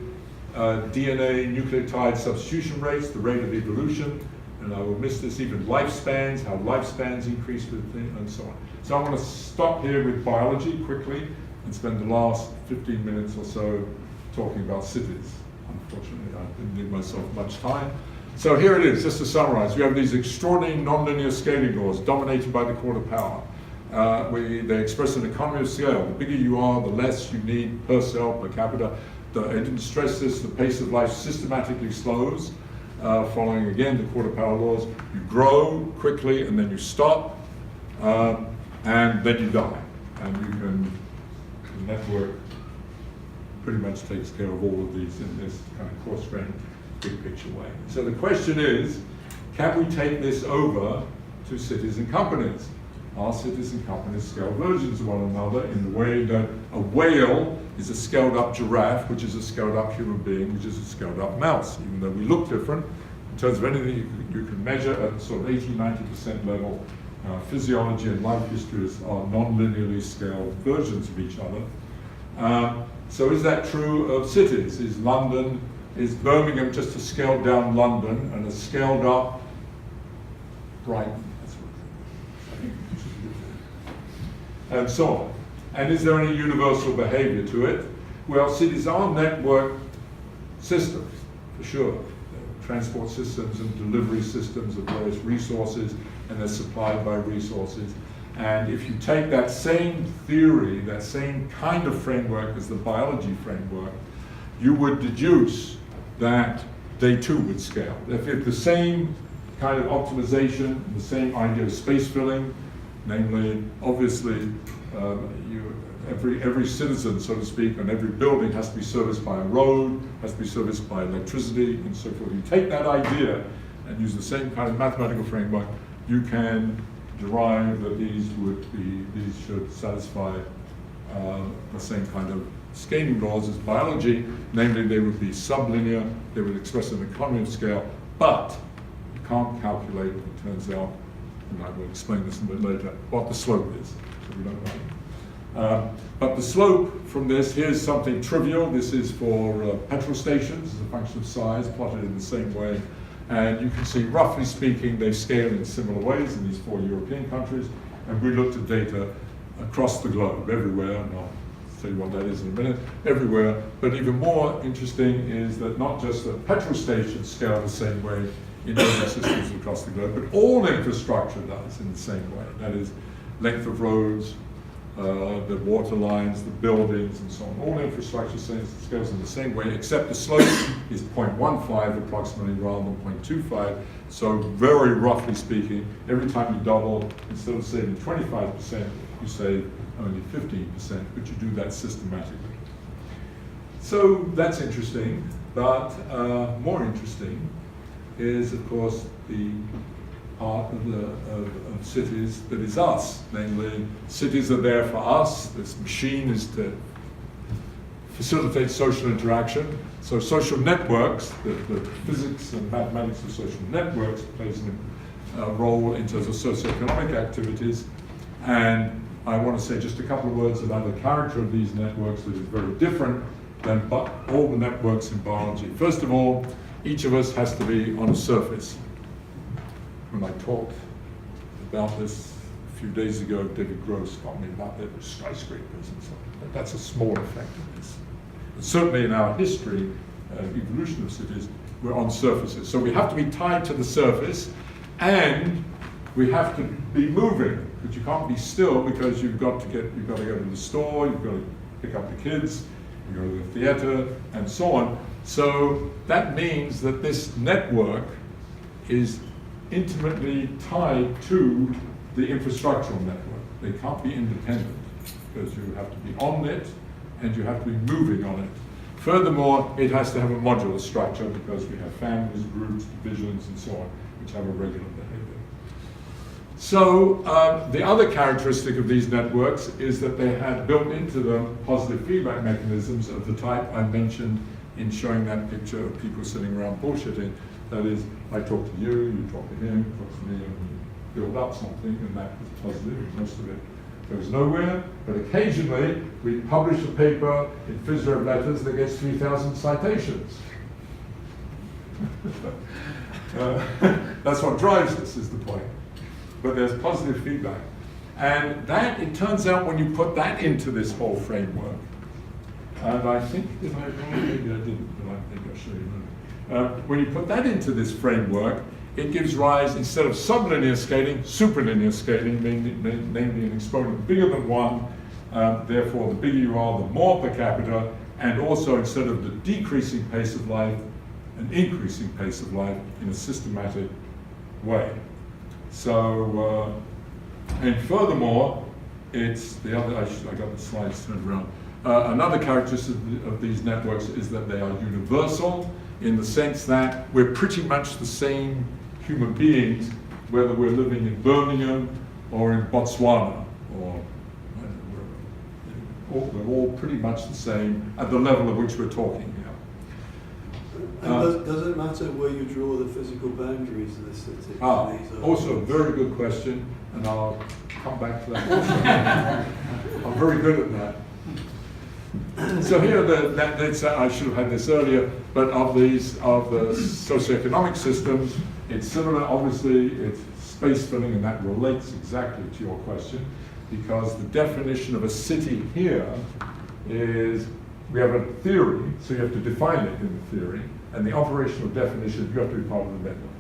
A: DNA nucleotide substitution rates, the rate of evolution, and I will miss this, even lifespans, how lifespans increase with things, and so on. So I want to stop here with biology quickly and spend the last 15 minutes or so talking about cities. Unfortunately, I didn't give myself much time. So here it is, just to summarize. We have these extraordinary nonlinear scaling laws dominated by the quarter power. They express an economy of scale. The bigger you are, the less you need per cell, per capita. I didn't stress this, the pace of life systematically slows, following again the quarter power laws. You grow quickly and then you stop, and then you die. And the network pretty much takes care of all of these in this kind of coarse-grained, big picture way. So the question is, can we take this over to cities and companies? Are cities and companies scale versions of one another in the way that a whale is a scaled up giraffe, which is a scaled up human being, which is a scaled up mouse, even though we look different. In terms of anything you can measure at sort of 80-90% level, physiology and life histories are non-linearly scaled versions of each other. So is that true of cities? Is Birmingham just a scaled down London and a scaled up Brighton? And so on. And is there any universal behavior to it? Well, cities are network systems, for sure. Transport systems and delivery systems of various resources, and they're supplied by resources. And if you take that same theory, that same kind of framework as the biology framework, you would deduce that they too would scale. If the same kind of optimization, the same idea of space filling, namely, obviously, every citizen, so to speak, and every building has to be serviced by a road, has to be serviced by electricity, and so forth. You take that idea and use the same kind of mathematical framework, you can derive that these should satisfy the same kind of scaling laws as biology, namely they would be sublinear, they would express an economy of scale, but you can't calculate, it turns out, and I will explain this a bit later, what the slope is. So we don't know. But the slope from this, here's something trivial. This is for petrol stations as a function of size, plotted in the same way. And you can see, roughly speaking, they scale in similar ways in these 4 European countries. And we looked at data across the globe, everywhere, and I'll tell you what that is in a minute, everywhere. But even more interesting is that not just the petrol stations scale the same way in other systems across the globe, but all infrastructure does in the same way. That is, length of roads, the water lines, the buildings, and so on. All infrastructure scales in the same way, except the slope is 0.15 approximately rather than 0.25. So very roughly speaking, every time you double, instead of saving 25%, you save only 15%, but you do that systematically. So that's interesting, but more interesting is, of course, the part of cities that is us. Namely, cities are there for us. This machine is to facilitate social interaction. So social networks, the physics and mathematics of social networks plays a role in terms of socioeconomic activities. And I want to say just a couple of words about the character of these networks that is very different than all the networks in biology. First of all, each of us has to be on a surface. When I talked about this a few days ago, David Gross got me about the skyscrapers and so on. But that's a small effect of this. And certainly in our history, evolution of cities, we're on surfaces. So we have to be tied to the surface, and we have to be moving, but you can't be still because you've got to go to the store, you've got to pick up the kids, you go to the theater, and so on. So that means that this network is intimately tied to the infrastructural network. They can't be independent because you have to be on it and you have to be moving on it. Furthermore, it has to have a modular structure because we have families, groups, divisions, and so on, which have a regular behavior. So the other characteristic of these networks is that they have built into them positive feedback mechanisms of the type I mentioned in showing that picture of people sitting around bullshitting. That is, I talk to you, you talk to him, he talks to me, and we build up something, and that is positive. Most of it goes nowhere, but occasionally we publish a paper in Physicist Letters that gets 3,000 citations. That's what drives us, is the point. But there's positive feedback. And that, it turns out, when you put that into this whole framework, and I think, maybe I didn't, but I think I'll show you later. When you put that into this framework, it gives rise, instead of sublinear scaling, superlinear scaling, namely an exponent bigger than 1. Therefore, the bigger you are, the more per capita, and also, instead of the decreasing pace of life, an increasing pace of life in a systematic way. So, and furthermore, it's the other, I got the slides turned around. Another characteristic of these networks is that they are universal, in the sense that we're pretty much the same human beings, whether we're living in Birmingham or in Botswana, or we're all pretty much the same at the level at which we're talking here.
B: And does it matter where you draw the physical boundaries of the city?
A: Also a very good question, and I'll come back to that also. I'm very good at that. So here, I should have had this earlier, but of the socioeconomic systems, it's similar. Obviously, it's space filling, and that relates exactly to your question, because the definition of a city here is, we have a theory, so you have to define it in the theory, and the operational definition, you have to be part of the network.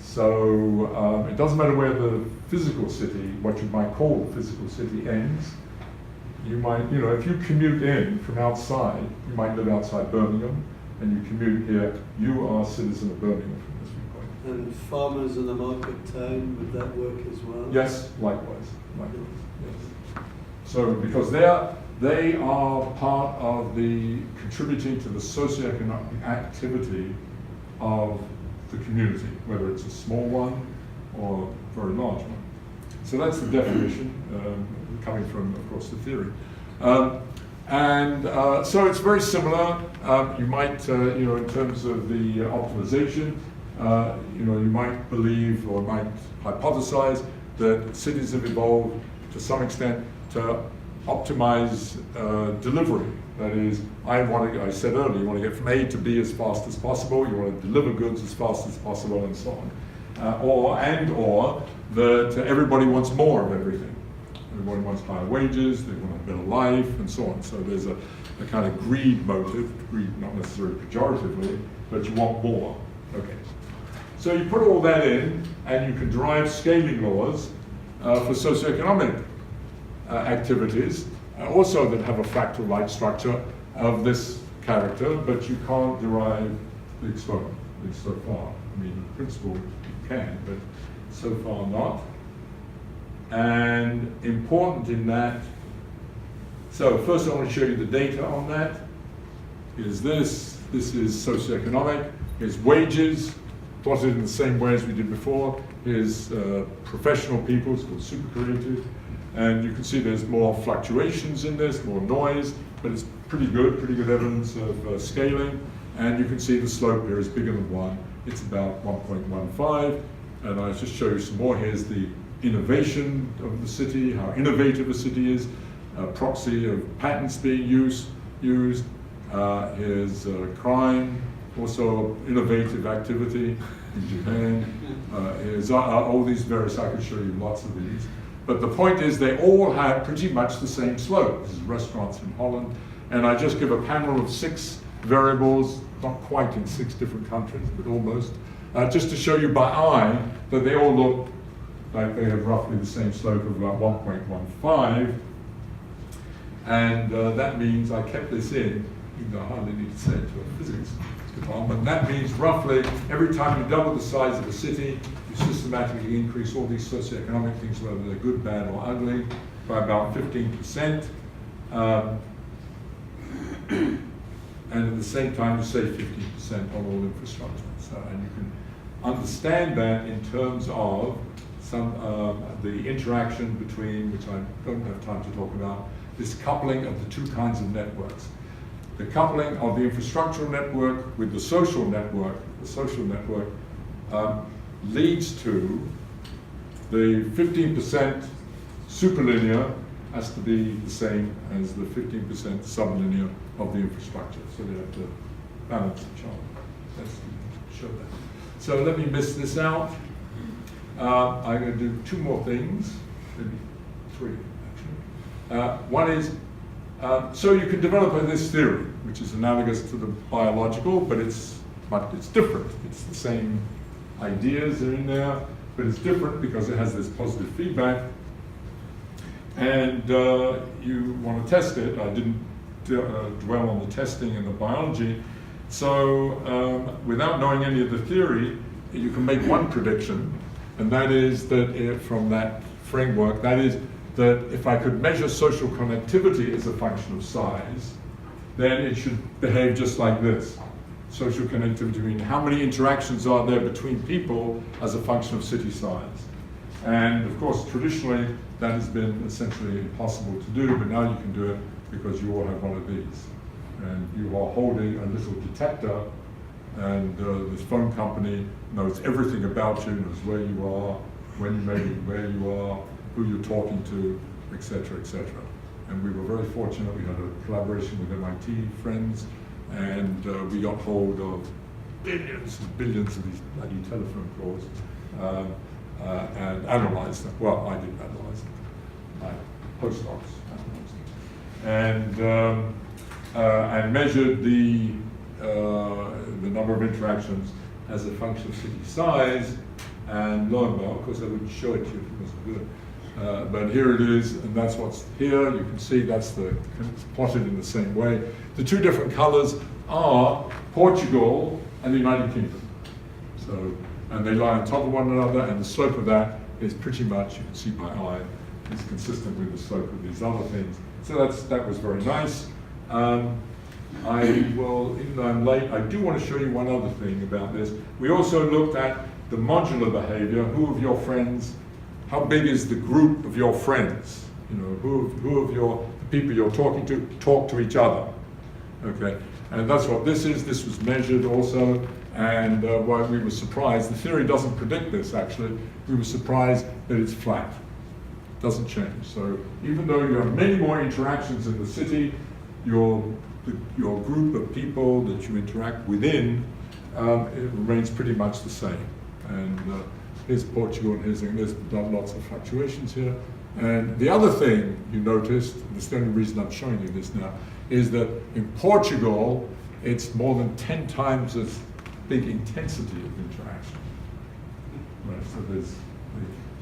A: So it doesn't matter where the physical city, what you might call the physical city, ends. You might, if you commute in from outside, you might live outside Birmingham, and you commute here, you are a citizen of Birmingham from this viewpoint.
B: And farmers in the market town, would that work as well?
A: Yes, likewise, yes. So, because they are part of the contributing to the socioeconomic activity of the community, whether it's a small one or a very large one. So that's the definition, coming from, of course, the theory. So it's very similar. You might, in terms of the optimization, you might believe or might hypothesize that cities have evolved to some extent to optimize delivery. That is, I said earlier, you want to get from A to B as fast as possible, you want to deliver goods as fast as possible, and so on. Or that everybody wants more of everything. Everybody wants higher wages, they want a better life, and so on. So there's a kind of greed motive, greed not necessarily pejoratively, but you want more. Okay. So you put all that in, and you can derive scaling laws for socioeconomic activities, also that have a fractal-like structure of this character, but you can't derive the exponent, at least so far. I mean, in principle, you can, but so far not. And important in that, so first I want to show you the data on that. Is this is socioeconomic. Here's wages, plotted in the same way as we did before. Here's professional people, it's called super creative. And you can see there's more fluctuations in this, more noise, but it's pretty good evidence of scaling. And you can see the slope here is bigger than 1. It's about 1.15. And I'll just show you some more. Here's the innovation of the city, how innovative a city is, proxy of patents being used. Here's crime, also innovative activity in Japan. Here's all these various, I could show you lots of these. But the point is they all have pretty much the same slope. This is restaurants in Holland. And I just give a panel of 6 variables, not quite in 6 different countries, but almost, just to show you by eye that they all look like they have roughly the same slope of about 1.15. And that means I kept this in, even though I hardly need to say it to a physics department. That means roughly every time you double the size of a city, you systematically increase all these socioeconomic things, whether they're good, bad, or ugly, by about 15%. And at the same time, you save 15% on all infrastructure. So, and you can understand that in terms of the interaction between, which I don't have time to talk about, this coupling of the 2 kinds of networks. The coupling of the infrastructural network with the social network. The social network leads to the 15% superlinear has to be the same as the 15% sublinear of the infrastructure. So they have to balance each other. Let's show that. So let me miss this out. I'm going to do two more things, maybe three actually. One is, so you can develop this theory, which is analogous to the biological, but it's different. It's the same ideas are in there, but it's different because it has this positive feedback. And you want to test it. I didn't dwell on the testing and the biology. So without knowing any of the theory, you can make one prediction, and that is that from that framework, that is that if I could measure social connectivity as a function of size, then it should behave just like this. Social connectivity, meaning how many interactions are there between people as a function of city size. And of course, traditionally, that has been essentially impossible to do, but now you can do it because you all have one of these. And you are holding a little detector, and this phone company knows everything about you, knows where you are, when you may be, where you are, who you're talking to, etc., etc. And we were very fortunate. We had a collaboration with MIT friends, and we got hold of billions and billions of these bloody telephone calls and analyzed them. Well, I didn't analyze them. My postdocs analyzed them. And measured the number of interactions as a function of city size, and lo and behold, of course I wouldn't show it to you if it wasn't good. But here it is, and that's what's here. You can see that's it's plotted in the same way. The two different colors are Portugal and the United Kingdom. So, and they lie on top of one another, and the slope of that is pretty much, you can see by eye, is consistent with the slope of these other things. So that was very nice. I will, even though I'm late, I do want to show you one other thing about this. We also looked at the modular behavior. Who of your friends, how big is the group of your friends? You know, who of the people you're talking to talk to each other? Okay, and that's what this is. This was measured also, and why we were surprised. The theory doesn't predict this, actually. We were surprised that it's flat. It doesn't change. So even though you have many more interactions in the city, your group of people that you interact within, it remains pretty much the same. And here's Portugal, and there's lots of fluctuations here. And the other thing you noticed, and it's the only reason I'm showing you this now, is that in Portugal, it's more than 10 times as big intensity of interaction. Right, so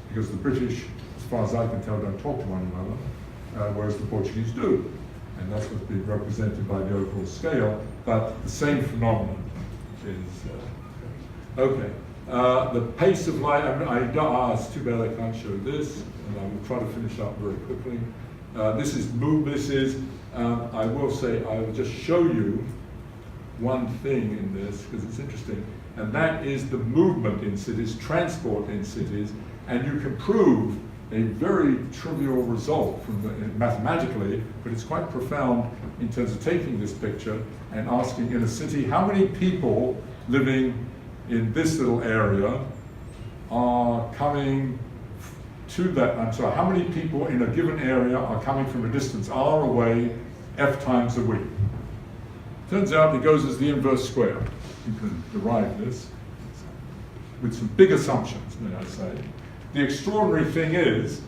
A: because the British, as far as I can tell, don't talk to one another, whereas the Portuguese do. And that's what's being represented by the overall scale, but the same phenomenon is, okay. The pace of light, it's too bad I can't show this, and I will try to finish up very quickly. This is, I will say, I will just show you one thing in this, because it's interesting, and that is the movement in cities, transport in cities, and you can prove a very trivial result from mathematically, but it's quite profound in terms of taking this picture and asking in a city, how many people living in this little area are coming to that, how many people in a given area are coming from a distance R away, F times a week? Turns out it goes as the inverse square. You can derive this with some big assumptions, may I say. The extraordinary thing is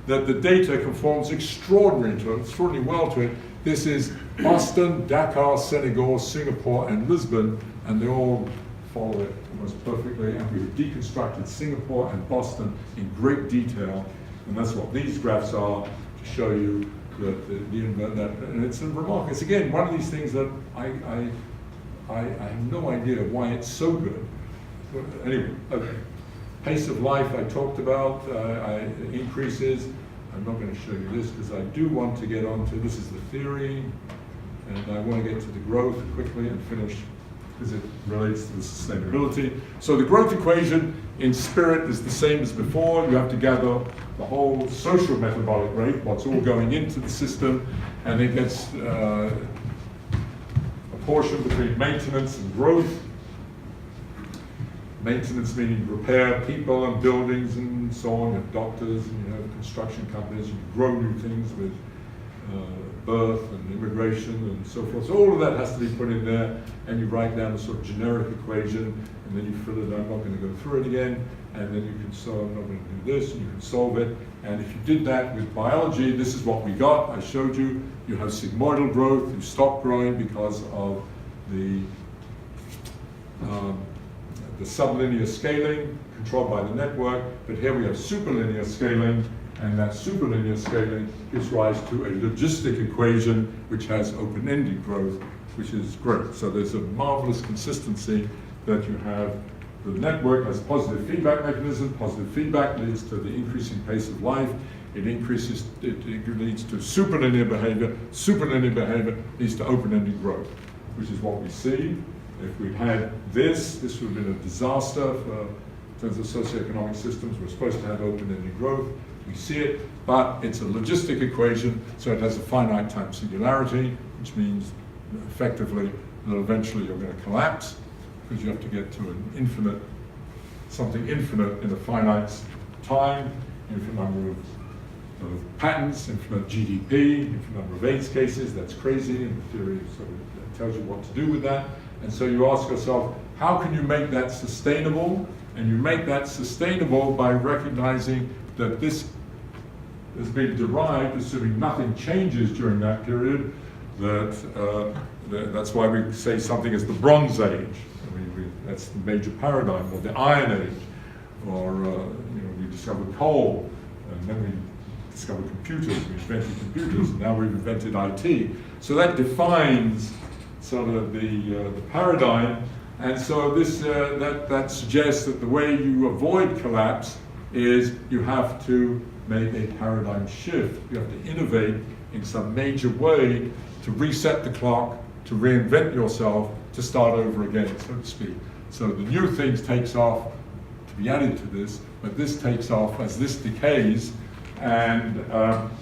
A: that the data conforms extraordinarily well to it. This is Boston, Dakar, Senegal, Singapore, and Lisbon, and they all follow it almost perfectly. And we've deconstructed Singapore and Boston in great detail, and that's what these graphs are to show you that and it's a remark. It's again one of these things that I have no idea why it's so good. But anyway, okay. Pace of life I talked about, increases. I'm not going to show you this because I do want to get on to, this is the theory, and I want to get to the growth quickly and finish because it relates to the sustainability. So the growth equation in spirit is the same as before. You have to gather the whole social metabolic rate, what's all going into the system, and it gets apportioned between maintenance and growth. Maintenance meaning repair people and buildings and so on, and doctors, and construction companies, you grow new things with birth and immigration and so forth. So all of that has to be put in there, and you write down a sort of generic equation, and then you fill it. I'm not going to go through it again, and then you can solve. I'm not going to do this, and you can solve it. And if you did that with biology, this is what we got. I showed you. You have sigmoidal growth. You stop growing because of the sublinear scaling controlled by the network. But here we have superlinear scaling, and that superlinear scaling gives rise to a logistic equation which has open-ended growth, which is great. So there's a marvelous consistency that you have. The network has positive feedback mechanism. Positive feedback leads to the increasing pace of life. It leads to superlinear behavior. Superlinear behavior leads to open-ended growth, which is what we see. If we had this would have been a disaster for in terms of socioeconomic systems. We're supposed to have open-ended growth. We see it, but it's a logistic equation, so it has a finite time singularity, which means effectively that eventually you're going to collapse, because you have to get to an infinite, something infinite in a finite time, infinite number of patents, infinite GDP, infinite number of AIDS cases. That's crazy, and the theory sort of tells you what to do with that. And so you ask yourself, how can you make that sustainable? And you make that sustainable by recognizing that this has been derived, assuming nothing changes during that period, that's why we say something is the Bronze Age. That's the major paradigm, or the Iron Age, or we discovered coal, and then we discovered computers, we invented computers, and now we've invented IT. So that defines sort of the paradigm, and so this that suggests that the way you avoid collapse is you have to make a paradigm shift. You have to innovate in some major way to reset the clock, to reinvent yourself, to start over again, so to speak. So the new thing takes off to be added to this, but this takes off as this decays, and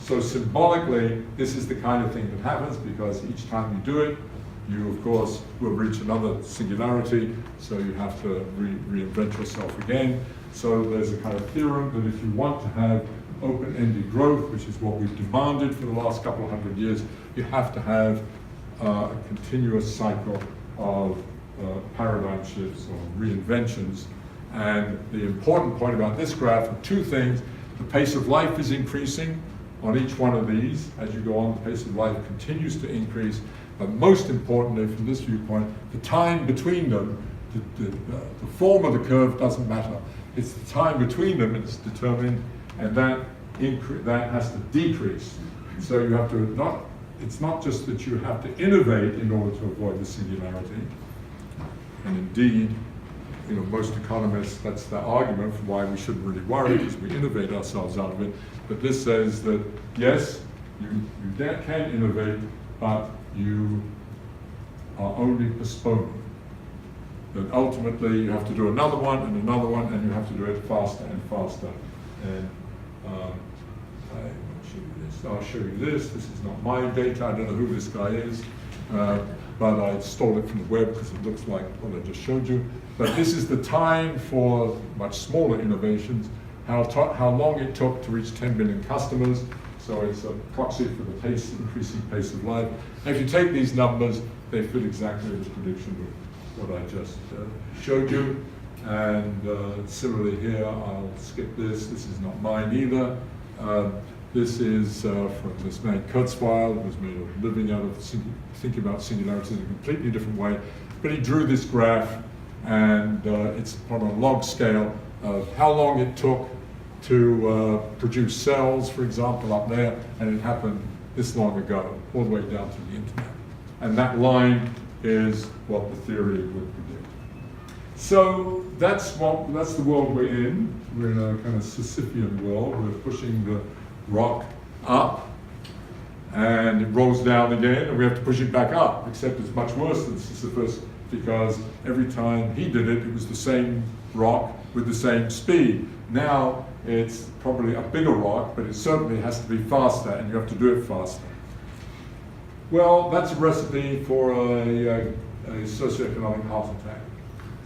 A: so symbolically, this is the kind of thing that happens, because each time you do it, you of course will reach another singularity, so you have to reinvent yourself again. So there's a kind of theorem that if you want to have open-ended growth, which is what we've demanded for the last couple of hundred years, you have to have a continuous cycle of paradigm shifts or reinventions. And the important point about this graph are two things. The pace of life is increasing on each one of these. As you go on, the pace of life continues to increase. But most importantly, from this viewpoint, the time between them, the form of the curve doesn't matter. It's the time between them that's determined, and that has to decrease. So you have to it's not just that you have to innovate in order to avoid the singularity. And indeed, most economists, that's their argument for why we shouldn't really worry, because we innovate ourselves out of it. But this says that, yes, you can innovate, but you are only postponing. That ultimately you have to do another one, and you have to do it faster and faster. And I'll show you this. This is not my data. I don't know who this guy is, but I stole it from the web because it looks like what I just showed you. But this is the time for much smaller innovations, how long it took to reach 10 million customers. So it's a proxy for the increasing pace of life. And if you take these numbers, they fit exactly the prediction of what I just showed you. And similarly here, I'll skip this. This is not mine either. This is from this man Kurzweil, who was made a living out of thinking about singularities in a completely different way. But he drew this graph, and it's on a log scale of how long it took to produce cells, for example, up there, and it happened this long ago, all the way down to the internet. And that line is what the theory would predict. So that's the world we're in. We're in a kind of Sisyphean world. We're pushing the rock up, and it rolls down again, and we have to push it back up, except it's much worse than Sisyphus, because every time he did it, it was the same rock with the same speed. Now it's probably a bigger rock, but it certainly has to be faster, and you have to do it faster. Well, that's a recipe for a socioeconomic heart attack.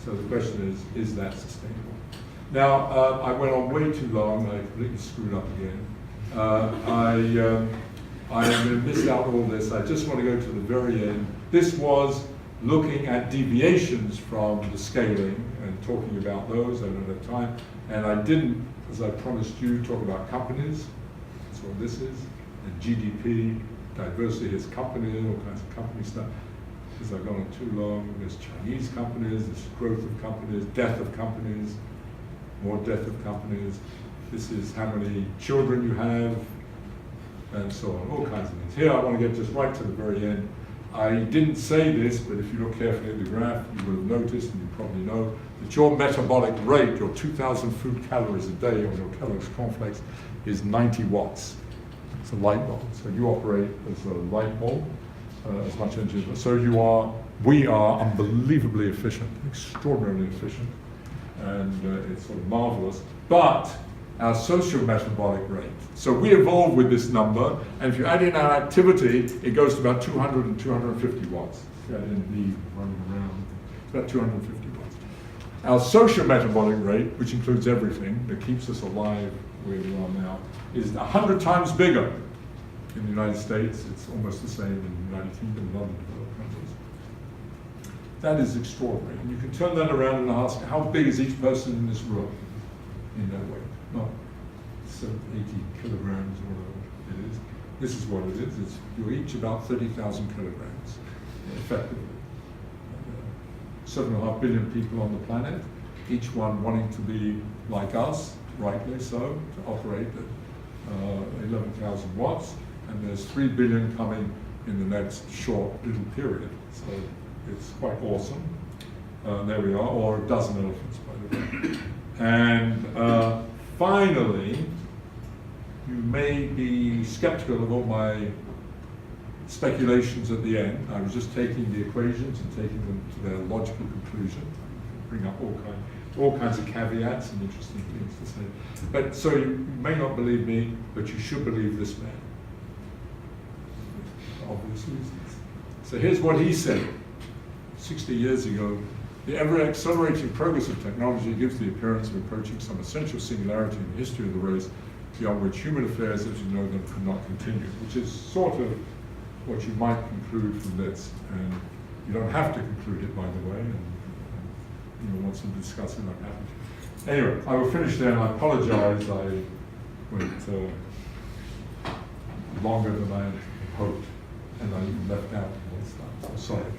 A: So the question is that sustainable? Now, I went on way too long. I completely screwed up again. I am going to miss out all this. I just want to go to the very end. This was looking at deviations from the scaling and talking about those. I don't have time. And I didn't, as I promised you, talk about companies. That's what this is. And GDP, diversity is companies, all kinds of company stuff. Because I've gone on too long. There's Chinese companies, there's growth of companies, death of companies, more death of companies. This is how many children you have, and so on, all kinds of things. Here I want to get just right to the very end. I didn't say this, but if you look carefully at the graph, you will have noticed, and you probably know, that your metabolic rate, your 2,000 food calories a day on your Kellogg's cornflakes, is 90 watts. It's a light bulb. So you operate as a light bulb, as much energy. So we are unbelievably efficient, extraordinarily efficient, and it's sort of marvelous. But our social metabolic rate. So we evolved with this number, and if you add in our activity, it goes to about 200 and 250 watts. If you add in the running around, it's about 250 watts. Our social metabolic rate, which includes everything that keeps us alive where we are now, is 100 times bigger in the United States. It's almost the same in the United Kingdom and other developed countries. That is extraordinary. And you can turn that around and ask, how big is each person in this room in that way? Not 80 kilograms or whatever it is. This is what it is. You're each about 30,000 kilograms, effectively. 7.5 billion people on the planet, each one wanting to be like us, rightly so, to operate at 11,000 watts, and there's 3 billion coming in the next short little period. So it's quite awesome. There we are, or a dozen elephants, by the way. And finally, you may be skeptical of all my speculations at the end. I was just taking the equations and taking them to their logical conclusion. Bring up all kinds of caveats and interesting things to say. But so you may not believe me, but you should believe this man. For obvious reasons. So here's what he said 60 years ago. The ever-accelerating progress of technology gives the appearance of approaching some essential singularity in the history of the race, beyond which human affairs as you know them could not continue, which is sort of what you might conclude from this. And you don't have to conclude it, by the way, and once you discuss it, I'm happy to. Anyway, I will finish there, and I apologize, I went longer than I had hoped, and I left out more stuff, so sorry.